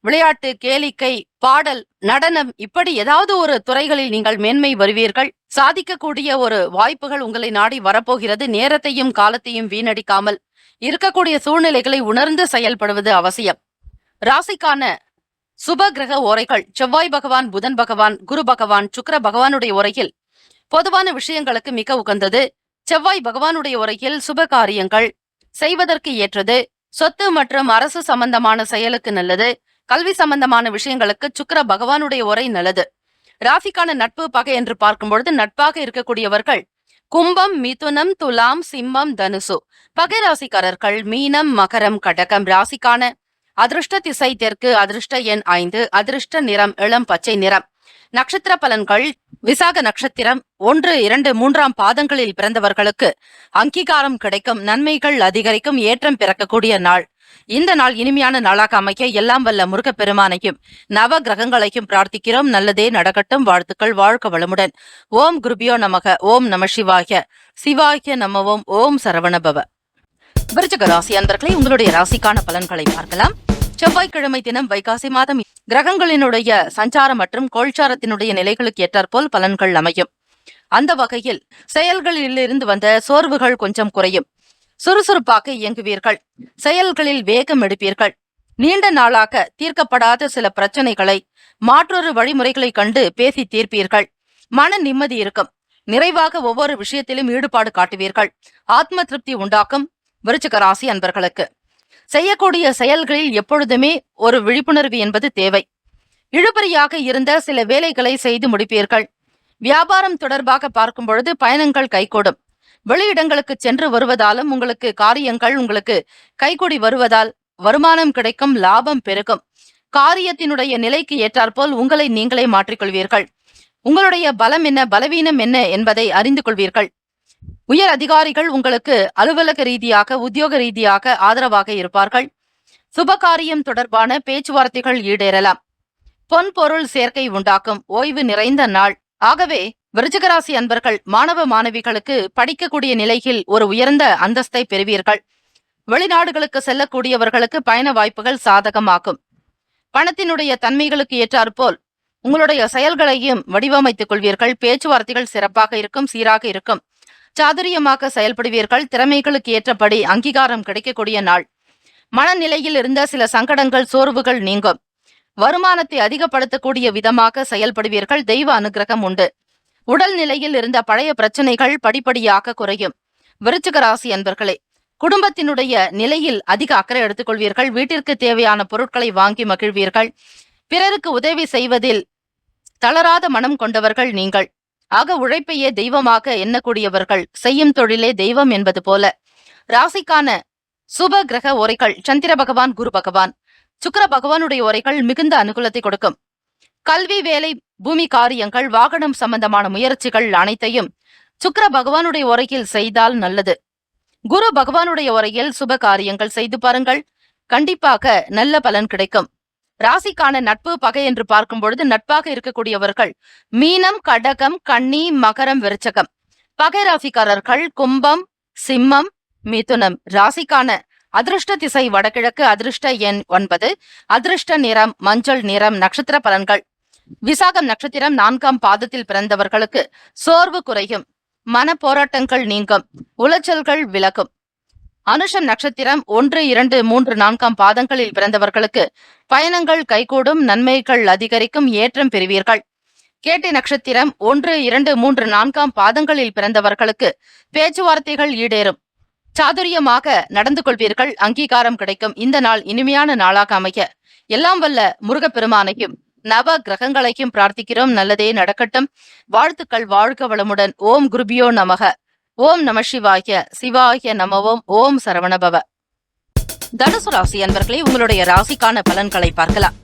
விளையாட்டு, கேளிக்கை பாடல், நடனம் இப்படி ஏதாவது ஒரு துறைகளில் நீங்கள் மேன்மை வருவீர்கள். சாதிக்கக்கூடிய ஒரு வாய்ப்புகள் உங்களை நாடி வரப்போகிறது. நேரத்தையும் காலத்தையும் வீணடிக்காமல் இருக்கக்கூடிய சூழ்நிலைகளை உணர்ந்து செயல்படுவது அவசியம். ராசிக்கான சுப கிரக ஓரைகள்: செவ்வாய் பகவான், புதன் பகவான், குரு பகவான், சுக்கிர பகவானுடைய உரையில் பொதுவான விஷயங்களுக்கு மிக உகந்தது. செவ்வாய் பகவானுடைய உரையில் சுப காரியங்கள் செய்வதற்கு ஏற்றது. சொத்து மற்றும் அரசு சம்பந்தமான செயலுக்கு நல்லது. கல்வி சம்பந்தமான விஷயங்களுக்கு சுக்கிர பகவானுடைய உரை நல்லது. ராசிக்கான நட்பு பகை என்று பார்க்கும்பொழுது நட்பாக இருக்கக்கூடியவர்கள் கும்பம், மிதுனம், துலாம், சிம்மம், தனுசு. பகை ராசிக்காரர்கள் மீனம், மகரம், கடகம். ராசிக்கான அதிர்ஷ்ட திசை தெற்கு, அதிர்ஷ்ட எண் 5, அதிர்ஷ்ட நிறம் இளம் பச்சை நிறம். நட்சத்திர பலன்கள்: விசாக நட்சத்திரம் 1, 2, 3ஆம் பாதங்களில் பிறந்தவர்களுக்கு அங்கீகாரம் கிடைக்கும், நன்மைகள் அதிகரிக்கும், ஏற்றம் பிறக்கக்கூடிய நாள். இந்த நாள் இனிமையான நாளாக அமைக்க எல்லாம் வல்ல முருகப்பெருமானையும் நவ கிரகங்களையும் பிரார்த்திக்கிறோம். நல்லதே நடக்கட்டும். வாழ்த்துக்கள். வாழ்க வளமுடன். ஓம் குருபியோ நமக. ஓம் நம சிவாய. சிவாய நமவோம். ஓம் சரவணபவ. விருச்சிக ராசி அன்பர்களே, உங்களுடைய ராசிக்கான பலன்களை பார்க்கலாம். செவ்வாய்க்கிழமை தினம் வைகாசி மாதம் கிரகங்களினுடைய சஞ்சாரம் மற்றும் கோள்சாரத்தினுடைய நிலைகளுக்கு ஏற்றாற்போல் பலன்கள் அமையும். அந்த வகையில் செயல்களில் இருந்து வந்த சோர்வுகள் கொஞ்சம் குறையும். சுறுசுறுப்பாக இயங்குவீர்கள். செயல்களில் வேகம் எடுப்பீர்கள். நீண்ட நாளாக தீர்க்கப்படாத சில பிரச்சனைகளை மாற்றொரு வழிமுறைகளை கண்டு பேசி தீர்ப்பீர்கள். மன நிம்மதி இருக்கும். நிறைவாக ஒவ்வொரு விஷயத்திலும் ஈடுபாடு காட்டுவீர்கள். ஆத்ம திருப்தி உண்டாக்கும். விருச்சிக ராசி அன்பர்களுக்கு செய்யக்கூடிய செயல்களில் எப்பொழுதுமே ஒரு விழிப்புணர்வு என்பது தேவை. இழுபறியாக இருந்த சில வேலைகளை செய்து முடிப்பீர்கள். வியாபாரம் தொடர்பாக பார்க்கும் பொழுது பயணங்கள் கைகூடும். வெளியிடங்களுக்கு சென்று வருவதாலும் உங்களுக்கு காரியங்கள் உங்களுக்கு கைகூடி வருவதால் வருமானம் கிடைக்கும், லாபம் பெருகும். காரியத்தினுடைய நிலைக்கு ஏற்றாற்போல் உங்களை நீங்களே மாற்றிக்கொள்வீர்கள். உங்களுடைய பலம் என்ன, பலவீனம் என்ன என்பதை அறிந்து கொள்வீர்கள். உயர் அதிகாரிகள் உங்களுக்கு அலுவலக ரீதியாக, உத்தியோக ரீதியாக ஆதரவாக இருப்பார்கள். சுபகாரியம் தொடர்பான பேச்சுவார்த்தைகள் ஈடேறலாம். பொன் பொருள் சேர்க்கை உண்டாக்கும். ஓய்வு நிறைந்த நாள். ஆகவே விருச்சிகராசி அன்பர்கள், மாணவ மாணவிகளுக்கு படிக்கக்கூடிய நிலையில் ஒரு உயர்ந்த அந்தஸ்தை பெறுவீர்கள். வெளிநாடுகளுக்கு செல்லக்கூடியவர்களுக்கு பயண வாய்ப்புகள் சாதகமாகும். பணத்தினுடைய தன்மைகளுக்கு ஏற்றாற்போல் உங்களுடைய செயல்களையும் வடிவமைத்துக் கொள்வீர்கள். பேச்சுவார்த்தைகள் சிறப்பாக இருக்கும், சீராக இருக்கும். சாதுரியமாக செயல்படுவீர்கள். திறமைகளுக்கு ஏற்றபடி அங்கீகாரம் கிடைக்கக்கூடிய நாள். மனநிலையில் இருந்த சில சங்கடங்கள், சோர்வுகள் நீங்கும். வருமானத்தை அதிகப்படுத்தக்கூடிய விதமாக செயல்படுவீர்கள். தெய்வ அனுகிரகம் உண்டு. உடல் நிலையில் இருந்த பழைய பிரச்சனைகள் படிப்படியாக குறையும். விருச்சிக ராசி அன்பர்களே, குடும்பத்தினுடைய நிலையில் அதிக அக்கறை எடுத்துக்கொள்வீர்கள். வீட்டிற்கு தேவையான பொருட்களை வாங்கி மகிழ்வீர்கள். பிறருக்கு உதவி செய்வதில் தளராத மனம் கொண்டவர்கள் நீங்கள். ஆக உழைப்பையே தெய்வமாக எண்ணக்கூடியவர்கள். செய்யும் தொழிலே தெய்வம் என்பது போல. ராசிக்கான சுப கிரக உரைகள்: சந்திர பகவான், குரு பகவான், சுக்கிர பகவானுடைய உரைகள் மிகுந்த அனுகூலத்தை கொடுக்கும். கல்வி, வேலை, பூமி காரியங்கள், வாகனம் சம்பந்தமான முயற்சிகள் அனைத்தையும் சுக்கிர பகவானுடைய உரையில் செய்தால் நல்லது. குரு பகவானுடைய உரையில் சுப காரியங்கள் செய்து பாருங்கள். கண்டிப்பாக நல்ல பலன் கிடைக்கும். ராசிக்கான நட்பு பகை என்று பார்க்கும் பொழுது நட்பாக இருக்கக்கூடியவர்கள் மீனம், கடகம், கன்னி, மகரம், விருச்சகம். பகை ராசிக்காரர்கள் கும்பம், சிம்மம், மிதுனம். ராசிக்கான அதிர்ஷ்ட திசை வடகிழக்கு, அதிர்ஷ்ட எண் 9, அதிர்ஷ்ட நிறம் மஞ்சள் நிறம். நட்சத்திர பலன்கள்: விசாகம் நட்சத்திரம் 4ஆம் பாதத்தில் பிறந்தவர்களுக்கு சோர்வு குறையும், மன போராட்டங்கள் நீங்கும், உளைச்சல்கள் விலகும். அனுஷம் நட்சத்திரம் 1, 2, 3, 4ஆம் பாதங்களில் பிறந்தவர்களுக்கு பயணங்கள் கைகூடும், நன்மைகள் அதிகரிக்கும், ஏற்றம் பெறுவீர்கள். கேட்டை நட்சத்திரம் 1, 2, 3, 4ஆம் பாதங்களில் பிறந்தவர்களுக்கு பேச்சுவார்த்தைகள் ஈடேறும். சாதுரியமாக நடந்து கொள்வீர்கள். அங்கீகாரம் கிடைக்கும். இந்த நாள் இனிமையான நாளாக அமைய எல்லாம் வல்ல முருகப்பெருமானையும் நவ கிரகங்களையும் பிரார்த்திக்கிறோம். நல்லதே நடக்கட்டும். வாழ்த்துக்கள். வாழ்க வளமுடன். ஓம் குருபியோ நமக. ஓம் நம சிவாய. சிவாய நமவோம். ஓம் சரவணபவ. தனுசு ராசி அன்பர்களே, உங்களுடைய ராசிக்கான பலன்களை பார்க்கலாம்.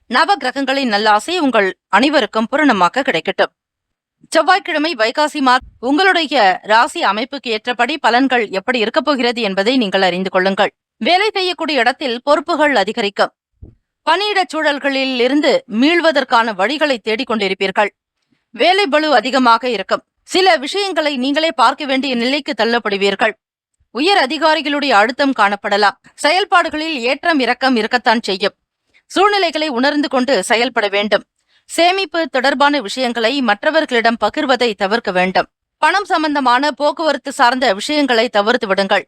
நவ கிரகங்களின் நல்லாசை உங்கள் அனைவருக்கும் பூரணமாக கிடைக்கட்டும். செவ்வாய்க்கிழமை வைகாசி மாதம் உங்களுடைய ராசி அமைப்புக்கு ஏற்றபடி பலன்கள் எப்படி இருக்க போகிறது என்பதை நீங்கள் அறிந்து கொள்ளுங்கள். வேலை செய்யக்கூடிய இடத்தில் பொறுப்புகள் அதிகரிக்கும். பணியிடச் சூழல்களில் இருந்து மீள்வதற்கான வழிகளை தேடிக்கொண்டிருப்பீர்கள். வேலை பளு அதிகமாக இருக்கும். சில விஷயங்களை நீங்களே பார்க்க வேண்டிய நிலைக்கு தள்ளப்படுவீர்கள். உயர் அதிகாரிகளுடைய அழுத்தம் காணப்படலாம். செயல்பாடுகளில் ஏற்றம் இறக்கம் இருக்கத்தான் செய்யும். சூழ்நிலைகளை உணர்ந்து கொண்டு செயல்பட வேண்டும். சேமிப்பு தொடர்பான விஷயங்களை மற்றவர்களிடம் பகிர்வதை தவிர்க்க வேண்டும். பணம் சம்பந்தமான போக்குவரத்து சார்ந்த விஷயங்களை தவிர்த்து விடுங்கள்.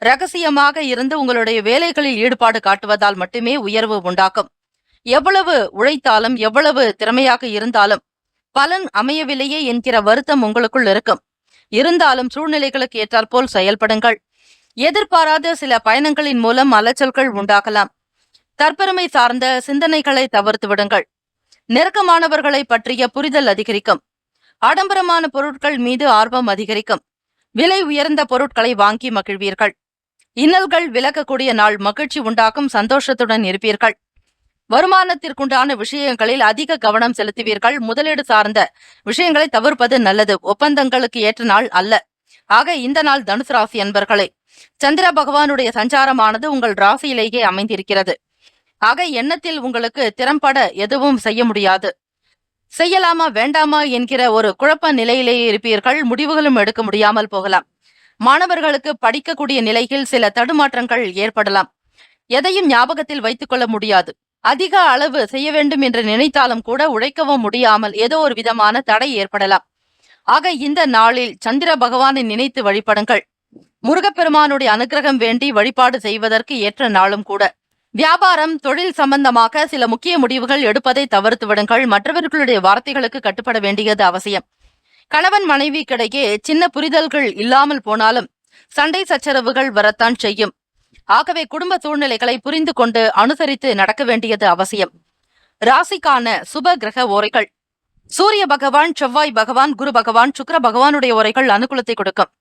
ரகசியமாக இருந்து உங்களுடைய வேலைகளில் ஈடுபாடு காட்டுவதால் மட்டுமே உயர்வு உண்டாகும். எவ்வளவு உழைத்தாலும் எவ்வளவு திறமையாக இருந்தாலும் பலன் அமையவில்லையே என்கிற வருத்தம் உங்களுக்குள் இருக்கும். இருந்தாலும் சூழ்நிலைகளுக்கு ஏற்றாற்போல் செயல்படுங்கள். எதிர்பாராத சில பயணங்களின் மூலம் அலைச்சல்கள் உண்டாகலாம். தற்பெருமை சார்ந்த சிந்தனைகளை தவிர்த்து விடுங்கள். நெருக்கமானவர்களை பற்றிய புரிதல் அதிகரிக்கும். ஆடம்பரமான பொருட்கள் மீது ஆர்வம் அதிகரிக்கும். விலை உயர்ந்த பொருட்களை வாங்கி மகிழ்வீர்கள். இன்னல்கள் விலகக்கூடிய நாள். மகிழ்ச்சி உண்டாக்கும். சந்தோஷத்துடன் இருப்பீர்கள். வருமானத்திற்குண்டான விஷயங்களில் அதிக கவனம் செலுத்துவீர்கள். முதலீடு சார்ந்த விஷயங்களை தவிர்ப்பது நல்லது. ஒப்பந்தங்களுக்கு ஏற்ற நாள் அல்ல. ஆக இந்த நாள் தனுசு ராசி அன்பர்களே, சந்திர பகவானுடைய சஞ்சாரமானது உங்கள் ராசியிலேயே அமைந்திருக்கிறது. ஆக எண்ணத்தில் உங்களுக்கு திறம்பட எதுவும் செய்ய முடியாது. செய்யலாமா வேண்டாமா என்கிற ஒரு குழப்ப நிலையிலேயே இருப்பீர்கள். முடிவுகளும் எடுக்க முடியாமல் போகலாம். மாணவர்களுக்கு படிக்கக்கூடிய நிலையில் சில தடுமாற்றங்கள் ஏற்படலாம். எதையும் ஞாபகத்தில் வைத்துக் கொள்ள முடியாது. அதிக அளவு செய்ய வேண்டும் என்று நினைத்தாலும் கூட உழைக்கவும் முடியாமல் ஏதோ ஒரு விதமான தடை ஏற்படலாம். ஆக இந்த நாளில் சந்திர பகவானை நினைத்து வழிபடுங்கள். முருகப்பெருமானுடைய அனுகிரகம் வேண்டி வழிபாடு செய்வதற்கு ஏற்ற நாளும் கூட. வியாபாரம் தொழில் சம்பந்தமாக சில முக்கிய முடிவுகள் எடுப்பதை தவிர்த்து விடுங்கள். மற்றவர்களுடைய வார்த்தைகளுக்கு கட்டுப்பட வேண்டியது அவசியம். கணவன் மனைவிக்கிடையே சின்ன புரிதல்கள் இல்லாமல் போனாலும் சண்டை சச்சரவுகள் வரத்தான் செய்யும். ஆகவே குடும்ப சூழ்நிலைகளை புரிந்து கொண்டு அனுசரித்து நடக்க வேண்டியது அவசியம். ராசிக்கான சுப கிரக ஓரைகள். சூரிய பகவான், செவ்வாய் பகவான், குரு பகவான், சுக்கிர பகவானுடைய ஓரைகள் அனுகூலத்தை கொடுக்கும்.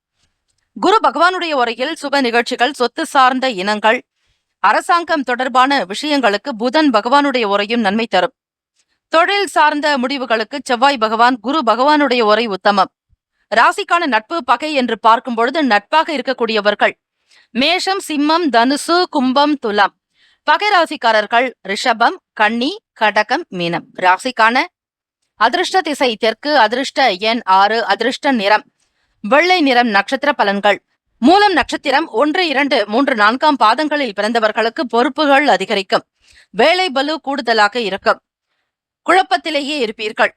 குரு பகவானுடைய ஓரையில் சுப நிகழ்ச்சிகள், சொத்து சார்ந்த இனங்கள், அரசாங்கம் தொடர்பான விஷயங்களுக்கு புதன் பகவானுடைய உரையும் நன்மை தரும். தொழில் சார்ந்த முடிவுகளுக்கு செவ்வாய் பகவான், குரு பகவானுடைய உரை உத்தமம். ராசிக்கான நட்பு பகை என்று பார்க்கும் பொழுது நட்பாக இருக்கக்கூடியவர்கள் மேஷம், சிம்மம், தனுசு, கும்பம், துலாம். பகை ராசிக்காரர்கள் ரிஷபம், கன்னி, கடகம், மீனம். ராசிக்கான அதிர்ஷ்ட திசை தெற்கு, அதிர்ஷ்ட எண் 6, அதிர்ஷ்ட நிறம் வெள்ளை நிறம். நட்சத்திர பலன்கள். மூலம் நட்சத்திரம் 1, 2, 3, 4 பாதங்களில் பிறந்தவர்களுக்கு பொறுப்புகள் அதிகரிக்கும். வேலை பலு கூடுதலாக இருக்கும். குழப்பத்திலேயே இருப்பீர்கள்.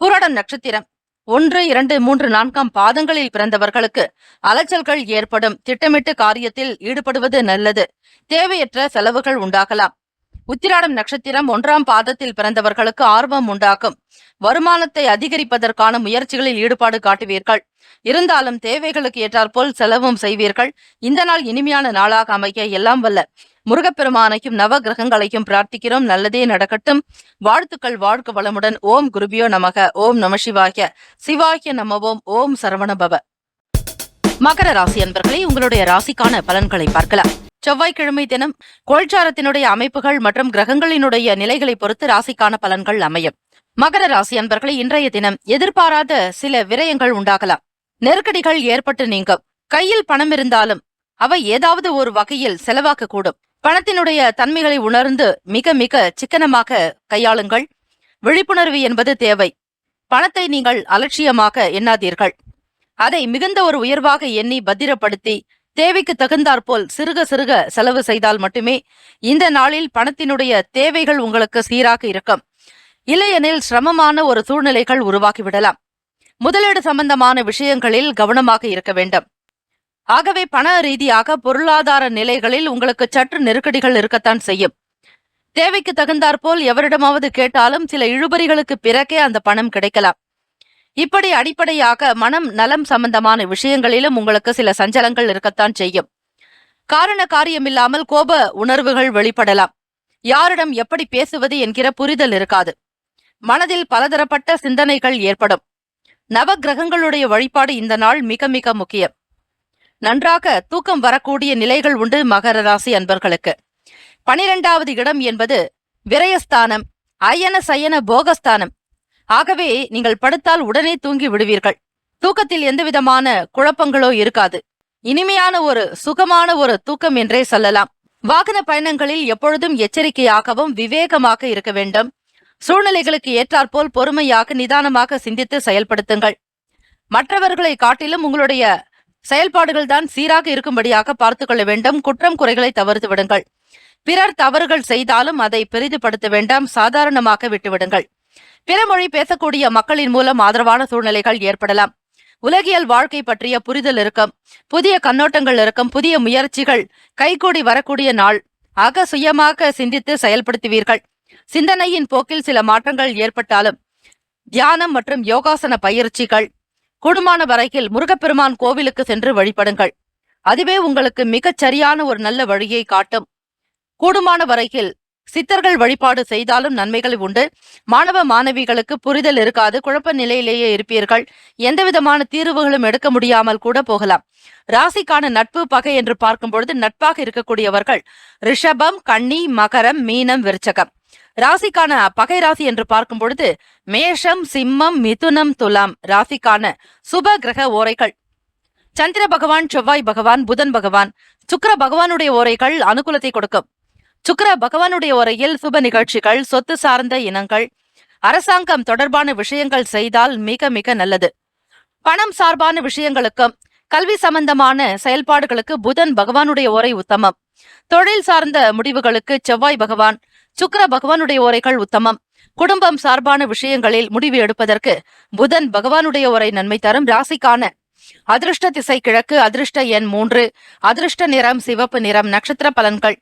புரடம் நட்சத்திரம் 1, 2, 3, 4 பாதங்களில் பிறந்தவர்களுக்கு அலைச்சல்கள் ஏற்படும். திட்டமிட்டு காரியத்தில் ஈடுபடுவது நல்லது. தேவையற்ற செலவுகள் உண்டாகலாம். உத்திராடம் நட்சத்திரம் 1 பாதத்தில் பிறந்தவர்களுக்கு ஆர்வம் உண்டாகும். வருமானத்தை அதிகரிப்பதற்கான முயற்சிகளில் ஈடுபாடு காட்டுவீர்கள். இருந்தாலும் தேவைகளுக்கு ஏற்றாற்போல் செலவும் செய்வீர்கள். இந்த நாள் இனிமையான நாளாக அமைய எல்லாம் வல்ல முருகப்பெருமானையும் நவ கிரகங்களையும் பிரார்த்திக்கிறோம். நல்லதே நடக்கட்டும். வாழ்த்துக்கள். வாழ்க வளமுடன். ஓம் குருபியோ நமக. ஓம் நம சிவாய. சிவாய நமவோம். ஓம் சரவணபவ. மகர ராசி அன்பர்களே, உங்களுடைய ராசிக்கான பலன்களை பார்க்கலாம். செவ்வாய்க்கிழமை தினம் கோள்சாரத்தினுடைய அமைப்புகள் மற்றும் கிரகங்களினுடைய நிலைகளை பொறுத்து ராசிக்கான பலன்கள் அமையும். மகர ராசி அன்பர்களே, இன்றைய தினம் எதிர்பாராத சில விரயங்கள் உண்டாகலாம். நெருக்கடிகள் ஏற்பட்டு நீங்கும். கையில் பணம் இருந்தாலும் அவை ஏதாவது ஒரு வகையில் செலவாக்க கூடும். பணத்தினுடைய தன்மைகளை உணர்ந்து மிக மிக சிக்கனமாக கையாளுங்கள். விழிப்புணர்வு என்பது தேவை. பணத்தை நீங்கள் அலட்சியமாக எண்ணாதீர்கள். அதை மிகுந்த ஒரு உயர்வாக எண்ணி பத்திரப்படுத்தி தேவைக்கு தகுந்தாற்போல் சிறுக சிறுக செலவு செய்தால் மட்டுமே இந்த நாளில் பணத்தினுடைய தேவைகள் உங்களுக்கு சீராக இருக்கும். இல்லையெனில் சிரமமான ஒரு சூழ்நிலைகள் உருவாக்கிவிடலாம். முதலீடு சம்பந்தமான விஷயங்களில் கவனமாக இருக்க வேண்டும். ஆகவே பண ரீதியாக பொருளாதார நிலைகளில் உங்களுக்கு சற்று நெருக்கடிகள் இருக்கத்தான் செய்யும். தேவைக்கு தகுந்தாற்போல் எவரிடமாவது கேட்டாலும் சில இழுபறிகளுக்கு பிறகே அந்த பணம் கிடைக்கலாம். இப்படி அடிப்படையாக மனம் நலம் சம்பந்தமான விஷயங்களிலும் உங்களுக்கு சில சஞ்சலங்கள் இருக்கத்தான் செய்யும். காரண காரியமில்லாமல் கோப உணர்வுகள் வெளிப்படலாம். யாரிடம் எப்படி பேசுவது என்கிற புரிதல் இருக்காது. மனதில் பலதரப்பட்ட சிந்தனைகள் ஏற்படும். நவ கிரகங்களுடைய வழிபாடு இந்த நாள் மிக மிக முக்கியம். நன்றாக தூக்கம் வரக்கூடிய நிலைகள் உண்டு மகர ராசி அன்பர்களுக்கு. 12வது இடம் என்பது விரயஸ்தானம், அயன சயன போகஸ்தானம். ஆகவே நீங்கள் படுத்தால் உடனே தூங்கி விடுவீர்கள். தூக்கத்தில் எந்தவிதமான குழப்பங்களோ இருக்காது. இனிமையான ஒரு சுகமான ஒரு தூக்கம் என்றே சொல்லலாம். வாகன பயணங்களில் எப்பொழுதும் எச்சரிக்கையாகவும் விவேகமாக இருக்க வேண்டும். சூழ்நிலைகளுக்கு ஏற்றாற்போல் பொறுமையாக நிதானமாக சிந்தித்து செயல்படுத்துங்கள். மற்றவர்களை காட்டிலும் உங்களுடைய செயல்பாடுகள் தான் சீராக இருக்கும்படியாக பார்த்துக் கொள்ள வேண்டும். குற்றம் குறைகளை தவிர்த்து விடுங்கள். பிறர் தவறுகள் செய்தாலும் அதை பெரிதுபடுத்த வேண்டாம், சாதாரணமாக விட்டுவிடுங்கள். பிற மொழி பேசக்கூடிய மக்களின் மூலம் ஆதரவான சூழ்நிலைகள் ஏற்படலாம். உலகியல் வாழ்க்கை பற்றிய புரிதல் இருக்கும், புதிய கண்ணோட்டங்கள் இருக்கும், புதிய முயற்சிகள் கைகூடி வரக்கூடிய நாள். சுயமாக சிந்தித்து செயல்படுத்துவீர்கள். சிந்தனையின் போக்கில் சில மாற்றங்கள் ஏற்பட்டாலும் தியானம் மற்றும் யோகாசன பயிற்சிகள், கூடுமான வரையில் முருகப்பெருமான் கோவிலுக்கு சென்று வழிபடுங்கள். அதுவே உங்களுக்கு மிகச் சரியான ஒரு நல்ல வழியை காட்டும். கூடுமான வரையில் சித்தர்கள் வழிபாடு செய்தாலும் நன்மைகள் உண்டு. மாணவ மாணவிகளுக்கு புரிதல் இருக்காது, குழப்ப நிலையிலேயே இருப்பீர்கள். எந்தவிதமான தீர்வுகளும் எடுக்க முடியாமல் கூட போகலாம். ராசிக்கான நட்பு பகை என்று பார்க்கும் பொழுது நட்பாக இருக்கக்கூடியவர்கள் ரிஷபம், கன்னி, மகரம், மீனம், விருச்சகம். ராசிக்கான பகை ராசி என்று பார்க்கும் பொழுது மேஷம், சிம்மம், மிதுனம், துலாம். ராசிக்கான சுப கிரக ஓரைகள் சந்திர பகவான், செவ்வாய் பகவான், புதன் பகவான், சுக்கிர பகவானுடைய ஓரைகள் அனுகூலத்தை கொடுக்கும். சுக்கிர பகவானுடைய ஓரையில் சுப நிகழ்ச்சிகள், சொத்து சார்ந்த இனங்கள், அரசாங்கம் தொடர்பான விஷயங்கள் செய்தால் மிக மிக நல்லது. பணம் சார்பான விஷயங்களுக்கும் கல்வி சம்பந்தமான செயல்பாடுகளுக்கு புதன் பகவானுடைய ஓரை உத்தமம். தொழில் சார்ந்த முடிவுகளுக்கு செவ்வாய் பகவான், சுக்கிர பகவானுடைய ஓரைகள் உத்தமம். குடும்பம் சார்பான விஷயங்களில் முடிவு எடுப்பதற்கு புதன் பகவானுடைய ஓரை நன்மை தரும். ராசிக்கான அதிர்ஷ்ட திசை கிழக்கு, அதிர்ஷ்ட எண் 3, அதிர்ஷ்ட நிறம் சிவப்பு நிறம். நட்சத்திர பலன்கள்.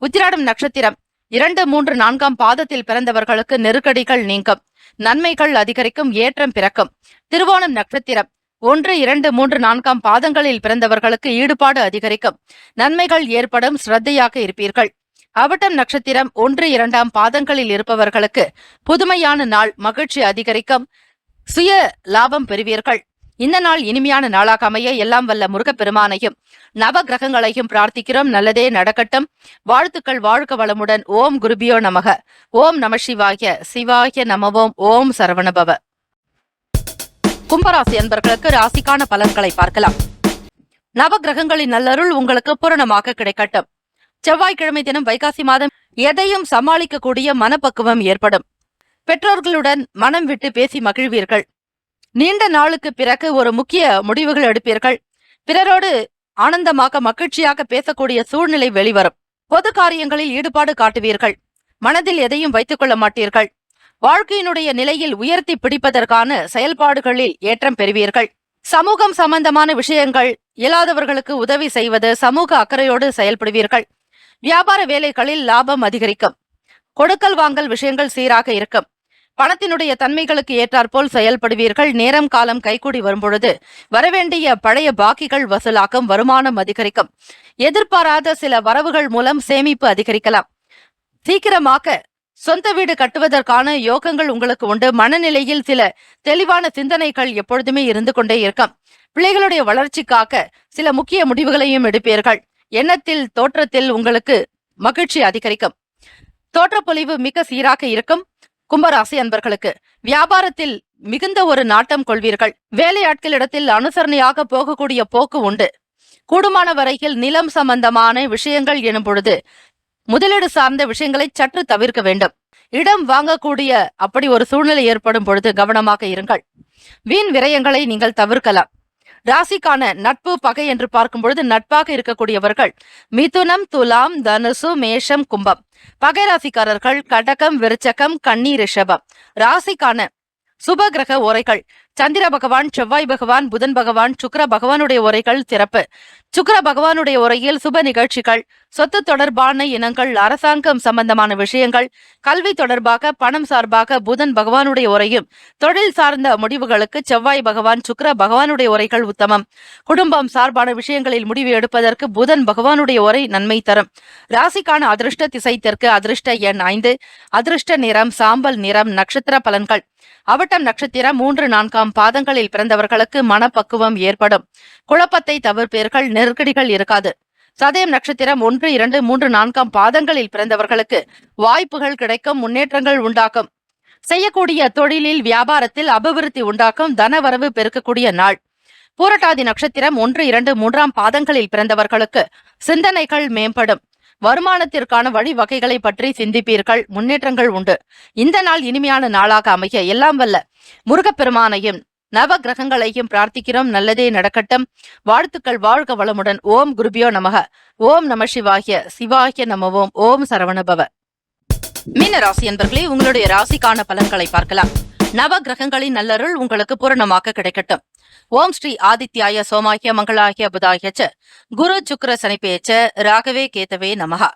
உத்திராடம் நட்சத்திரம் 2, 3, 4ஆம் பாதத்தில் பிறந்தவர்களுக்கு நெருக்கடிகள் நீங்கும், நன்மைகள் அதிகரிக்கும், ஏற்றம் பிறக்கும். திருவோணம் நட்சத்திரம் 1, 2, 3, 4ஆம் பாதங்களில் பிறந்தவர்களுக்கு ஈடுபாடு அதிகரிக்கும், நன்மைகள் ஏற்படும், ஸ்ரத்தையாக இருப்பீர்கள். அவிட்டம் நட்சத்திரம் 1, 2ஆம் பாதங்களில் இருப்பவர்களுக்கு புதுமையான நாள், மகிழ்ச்சி அதிகரிக்கும், சுய லாபம் பெறுவீர்கள். இந்த நாள் இனிமையான நாளாக அமைய எல்லாம் வல்ல முருகப்பெருமானையும் நவ கிரகங்களையும் பிரார்த்திக்கிறோம். நல்லதே நடக்கட்டும். வாழ்த்துக்கள். வாழ்க வளமுடன். ஓம் குருபியோ நமக. ஓம் நம சிவாய. சிவாய நமவோம். ஓம் சரவணபவ. கும்பராசி அன்பர்களுக்கு ராசிக்கான பலன்களை பார்க்கலாம். நவ கிரகங்களின் நல்லருள் உங்களுக்கு பூரணமாக கிடைக்கட்டும். செவ்வாய்க்கிழமை தினம் வைகாசி மாதம் எதையும் சமாளிக்கக்கூடிய மனப்பக்குவம் ஏற்படும். பெற்றோர்களுடன் மனம் விட்டு பேசி மகிழ்வீர்கள். நீண்ட நாளுக்கு பிறகு ஒரு முக்கிய முடிவுகள் எடுப்பீர்கள். பிறரோடு ஆனந்தமாக மகிழ்ச்சியாக பேசக்கூடிய சூழ்நிலை வெளிவரும். பொது காரியங்களில் ஈடுபாடு காட்டுவீர்கள். மனதில் எதையும் வைத்துக் கொள்ள மாட்டீர்கள். வாழ்க்கையினுடைய நிலையில் உயர்த்தி பிடிப்பதற்கான செயல்பாடுகளில் ஏற்றம் பெறுவீர்கள். சமூகம் சம்பந்தமான விஷயங்கள், இயலாதவர்களுக்கு உதவி செய்வது, சமூக அக்கறையோடு செயல்படுவீர்கள். வியாபார வேலைகளில் லாபம் அதிகரிக்கும். கொடுக்கல் வாங்கல் விஷயங்கள் சீராக இருக்கும். பணத்தினுடைய தன்மைகளுக்கு ஏற்றாற்போல் செயல்படுவீர்கள். நேரம் காலம் கைகூடி வரும்பொழுது வரவேண்டிய பழைய பாக்கிகள் வசூலாகும், வருமானம் அதிகரிக்கும். எதிர்பாராத சில வரவுகள் மூலம் சேமிப்பு அதிகரிக்கலாம். சீக்கிரமாக சொந்த வீடு கட்டுவதற்கான யோகங்கள் உங்களுக்கு உண்டு. மனநிலையில் சில தெளிவான சிந்தனைகள் எப்பொழுதுமே இருந்து கொண்டே இருக்கும். பிள்ளைகளுடைய வளர்ச்சிக்காக சில முக்கிய முடிவுகளையும் எடுப்பீர்கள். எண்ணத்தில் தோற்றத்தில் உங்களுக்கு மகிழ்ச்சி அதிகரிக்கும். தோற்றப்பொலிவு மிக சீராக இருக்கும். கும்பராசி அன்பர்களுக்கு வியாபாரத்தில் மிகுந்த ஒரு நாட்டம் கொள்வீர்கள். வேலையாட்களிடத்தில் அனுசரணையாக போகக்கூடிய போக்கு உண்டு. கூடுமான வரையில் நிலம் சம்பந்தமான விஷயங்கள் எனும் பொழுது முதலீடு சார்ந்த விஷயங்களை சற்று தவிர்க்க வேண்டும். இடம் வாங்கக்கூடிய அப்படி ஒரு சூழ்நிலை ஏற்படும் பொழுது கவனமாக இருங்கள். வீண் விரயங்களை நீங்கள் தவிர்க்கலாம். ராசிக்கான நட்பு பகை என்று பார்க்கும் பொழுது நட்பாக இருக்கக்கூடியவர்கள் மிதுனம், துலாம், தனுசு, மேஷம், கும்பம். பகை ராசிக்காரர்கள் கடகம், விருச்சகம், கன்னி, ரிஷபம். ராசிக்கான சுப கிரக ஓரைகள் சந்திர பகவான், செவ்வாய் பகவான், புதன் பகவான், சுக்கிர பகவானுடைய உரைகள் சிறப்பு. சுக்கிர பகவானுடைய உரையில் சுப நிகழ்ச்சிகள், சொத்து தொடர்பான இனங்கள், அரசாங்கம் சம்பந்தமான விஷயங்கள், கல்வி தொடர்பாக, பணம் சார்பாக புதன் பகவானுடைய உரையும், தொழில் சார்ந்த முடிவுகளுக்கு செவ்வாய் பகவான், சுக்கிர பகவானுடைய உரைகள் உத்தமம். குடும்பம் சார்பான விஷயங்களில் முடிவு எடுப்பதற்கு புதன் பகவானுடைய உரை நன்மை தரும். ராசிக்கான அதிர்ஷ்ட திசை தெற்கு, அதிர்ஷ்ட எண் 5, அதிர்ஷ்ட நிறம் சாம்பல் நிறம். நட்சத்திர பலன்கள். அவிட்டம் நட்சத்திரம் 3, 4ஆம் பாதங்களில் பிறந்தவர்களுக்கு மனப்பக்குவம் ஏற்படும். குழப்பத்தை தவிர்ப்பீர்கள். நெருக்கடிகள் இருக்காது. சதயம் நட்சத்திரம் 1, 2, 3, 4ஆம் பாதங்களில் பிறந்தவர்களுக்கு வாய்ப்புகள் கிடைக்கும். முன்னேற்றங்கள் உண்டாக்கும். செய்யக்கூடிய தொழிலில் வியாபாரத்தில் அபிவிருத்தி உண்டாக்கும். தனவரவு பெருக்கக்கூடிய நாள். பூரட்டாதி நட்சத்திரம் 1, 2, 3ஆம் பாதங்களில் பிறந்தவர்களுக்கு சிந்தனைகள் மேம்படும். வருமானத்திற்கான வழிவகைகளை பற்றி சிந்திப்பீர்கள். முன்னேற்றங்கள் உண்டு. இந்த நாள் இனிமையான நாளாக அமைய எல்லாம் வல்ல முருகப்பெருமானையும் நவ கிரகங்களையும் பிரார்த்திக்கிறோம், நல்லதே நடக்கட்டும். வாழ்த்துக்கள், வாழ்க வளமுடன். ஓம் குருபியோ நமக. ஓம் நம சிவாய. சிவாய நமவோம். ஓம் சரவணபவ. மீன ராசி என்பர்களே, உங்களுடைய ராசிக்கான பலன்களை பார்க்கலாம். நவ கிரகங்களின் நல்லருள் உங்களுக்கு பூரணமாக கிடைக்கட்டும். ஓம் ஸ்ரீ ஆதித்யாய சோமாகிய மங்களாகிய புதாயச்ச குரு சுக்கிர சனிப்பேச்ச ராகவே கேதவே நமகா.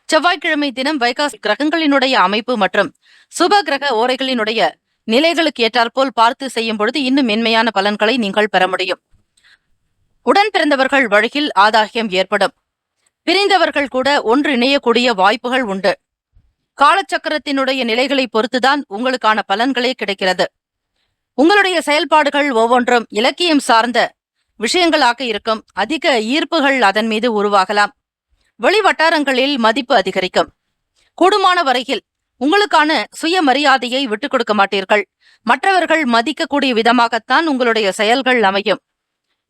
செவ்வாய்க்கிழமை தினம் வைகாசி கிரகங்களினுடைய அமைப்பு மற்றும் சுப கிரக ஓரைகளினுடைய நிலைகளுக்கு ஏற்றாற்போல் பார்த்து செய்யும் பொழுது இன்னும் மென்மையான பலன்களை நீங்கள் பெற முடியும். உடன் பிறந்தவர்கள் வழியில் ஆதாயம் ஏற்படும். பிரிந்தவர்கள் கூட ஒன்று இணையக்கூடிய வாய்ப்புகள் உண்டு. காலச்சக்கரத்தினுடைய நிலைகளை பொறுத்துதான் உங்களுக்கான பலன்களே கிடைக்கிறது. உங்களுடைய செயல்பாடுகள் ஒவ்வொன்றும் இலக்கியம் சார்ந்த விஷயங்களாக இருக்கும். அதிக ஈர்ப்புகள் அதன் மீது உருவாகலாம். வெளி வட்டாரங்களில் மதிப்பு அதிகரிக்கும். கூடுமான வரையில் உங்களுக்கான சுயமரியாதையை விட்டுக் கொடுக்க மாட்டீர்கள். மற்றவர்கள் மதிக்கக்கூடிய விதமாகத்தான் உங்களுடைய செயல்கள் அமையும்.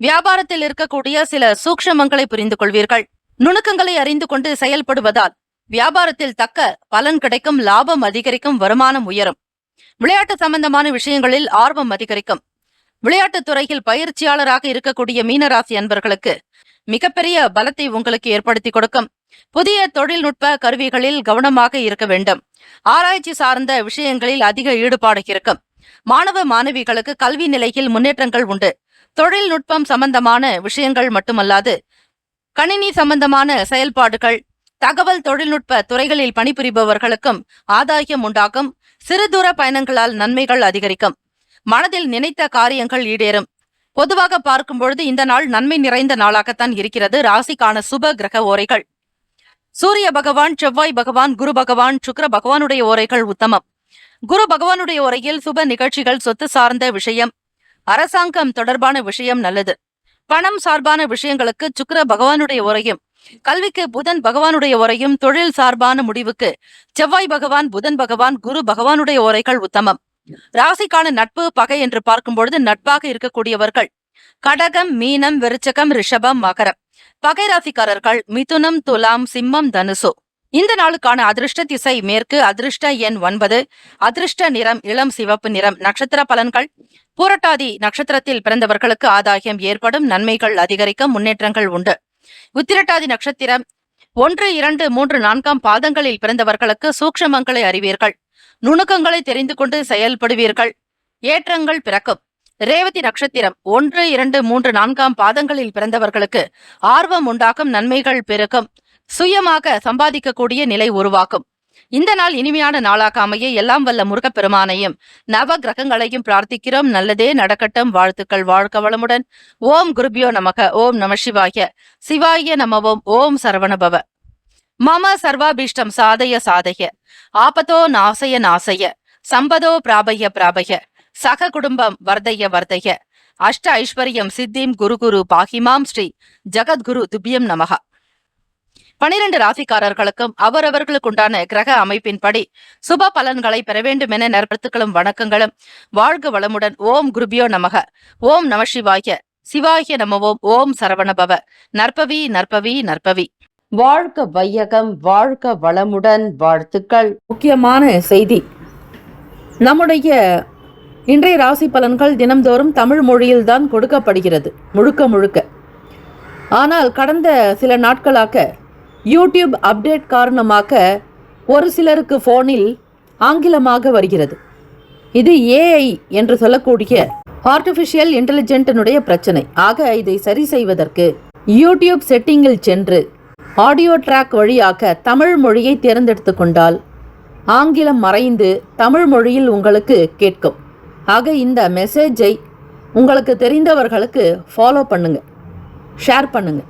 வியாபாரத்தில் இருக்கக்கூடிய சில சூக்ஷமங்களை புரிந்து கொள்வீர்கள். நுணுக்கங்களை அறிந்து கொண்டு செயல்படுவதால் வியாபாரத்தில் தக்க பலன் கிடைக்கும். லாபம் அதிகரிக்கும். வருமானம் உயரும். விளையாட்டு சம்பந்தமான விஷயங்களில் ஆர்வம் அதிகரிக்கும். விளையாட்டுத் துறையில் பயிற்சியாளராக இருக்கக்கூடிய மீனராசி அன்பர்களுக்கு மிகப்பெரிய பலத்தை உங்களுக்கு ஏற்படுத்தி கொடுக்கும். புதிய தொழில்நுட்ப கருவிகளில் கவனமாக இருக்க வேண்டும். ஆராய்ச்சி சார்ந்த விஷயங்களில் அதிக ஈடுபாடு இருக்கும். மாணவ மாணவிகளுக்கு கல்வி நிலையில் முன்னேற்றங்கள் உண்டு. தொழில்நுட்பம் சம்பந்தமான விஷயங்கள் மட்டுமல்லாது கணினி சம்பந்தமான செயல்பாடுகள், தகவல் தொழில்நுட்ப துறைகளில் பணிபுரிபவர்களுக்கும் ஆதாயம் உண்டாகும். சிறு தூர பயணங்களால் நன்மைகள் அதிகரிக்கும். மனதில் நினைத்த காரியங்கள் ஈடேறும். பொதுவாக பார்க்கும் பொழுது இந்த நாள் நன்மை நிறைந்த நாளாகத்தான் இருக்கிறது. ராசிக்கான சுப கிரக ஓரைகள்: சூரிய பகவான், செவ்வாய் பகவான், குரு பகவான், சுக்கிர பகவானுடைய ஓரைகள் உத்தமம். குரு பகவானுடைய ஓரையில் சுப நிகழ்ச்சிகள், சொத்து சார்ந்த விஷயம், அரசாங்கம் தொடர்பான விஷயம் நல்லது. பணம் சார்பான விஷயங்களுக்கு சுக்கிர பகவானுடைய ஓரையும், கல்விக்கு புதன் பகவானுடைய ஓரையும், தொழில் சார்பான முடிவுக்கு செவ்வாய் பகவான், புதன் பகவான், குரு பகவானுடைய ஓரைகள் உத்தமம். ராசிக்கான நட்பு பகை என்று பார்க்கும் பொழுது நட்பாக இருக்கக்கூடியவர்கள் கடகம், மீனம், விருச்சகம், ரிஷபம், மகரம். பகை ராசிக்காரர்கள் மிதுனம், துலாம், சிம்மம், தனுசு. இந்த நாளுக்கான அதிர்ஷ்ட திசை மேற்கு. அதிர்ஷ்ட எண் 9. அதிர்ஷ்ட நிறம் இளம் சிவப்பு நிறம். நட்சத்திர பலன்கள்: பூரட்டாதி நட்சத்திரத்தில் பிறந்தவர்களுக்கு ஆதாயம் ஏற்படும். நன்மைகள் அதிகரிக்கும். முன்னேற்றங்கள் உண்டு. உத்திரட்டாதி நட்சத்திரம் 1, 2, 3, 4 பாதங்களில் பிறந்தவர்களுக்கு சூக்ஷமங்களை அறிவீர்கள். நுணுக்கங்களை தெரிந்து கொண்டு செயல்படுவீர்கள். ஏற்றங்கள் பிறக்கும். ரேவதி நட்சத்திரம் 1, 2, 3, 4 பாதங்களில் பிறந்தவர்களுக்கு ஆர்வம் உண்டாகும். நன்மைகள் பெருகும். சுயமாக சம்பாதிக்கக்கூடிய நிலை உருவாக்கும். இந்த நாள் இனிமையான நாளாக அமைய எல்லாம் வல்ல முருகப்பெருமானையும் நவ கிரகங்களையும் பிரார்த்திக்கிறோம். நல்லதே நடக்கட்டும். வாழ்த்துக்கள், வாழ்க வளமுடன். ஓம் குருபியோ நமக. ஓம் நம சிவாய. சிவாய நமவோம். ஓம் சரவணபவ. மம சர்வாபீஷ்டம் சாதய சாதய. ஆபத்தோ நாசய நாசய. சம்பதோ பிராபய பிராபய. சக குடும்பம் வர்தய வர்தய. அஷ்ட ஐஸ்வர்யம் சித்திம் குரு குரு பாகிமாம் ஸ்ரீ ஜகத்குரு துபியம் நமகா. 12 ராசிக்காரர்களுக்கும் அவரவர்களுக்குண்டான கிரக அமைப்பின்படி சுப பலன்களை பெற வேண்டும் என நற்பத்துக்களும் வணக்கங்களும். வாழ்க வளமுடன். ஓம் குருபியோ நமக. ஓம் நம சிவாய. சிவாய நமவோம். ஓம் சரவணபவ. நற்பவி நற்பவி நற்பவி. வாழ்க வையகம், வாழ்க வளமுடன். வாழ்த்துக்கள். முக்கியமான செய்தி: நம்முடைய இன்றைய ராசி பலன்கள் தினம்தோறும் தமிழ் மொழியில்தான் கொடுக்கப்படுகிறது முழுக்க முழுக்க. ஆனால் கடந்த சில நாட்களாக யூடியூப் அப்டேட் காரணமாக ஒரு சிலருக்கு போனில் ஆங்கிலமாக வருகிறது. இது ஏஐ என்று சொல்லக்கூடிய ஆர்டிஃபிஷியல் இன்டெலிஜென்டினுடைய பிரச்சனை. ஆக இதை சரி செய்வதற்கு யூடியூப் செட்டிங்கில் சென்று ஆடியோ ட்ராக் வழியாக தமிழ் மொழியை தேர்ந்தெடுத்து கொண்டால் ஆங்கிலம் மறைந்து தமிழ் மொழியில் உங்களுக்கு கேட்கும். ஆக இந்த மெசேஜை உங்களுக்கு தெரிந்தவர்களுக்கு ஃபாலோ பண்ணுங்க, ஷேர் பண்ணுங்க.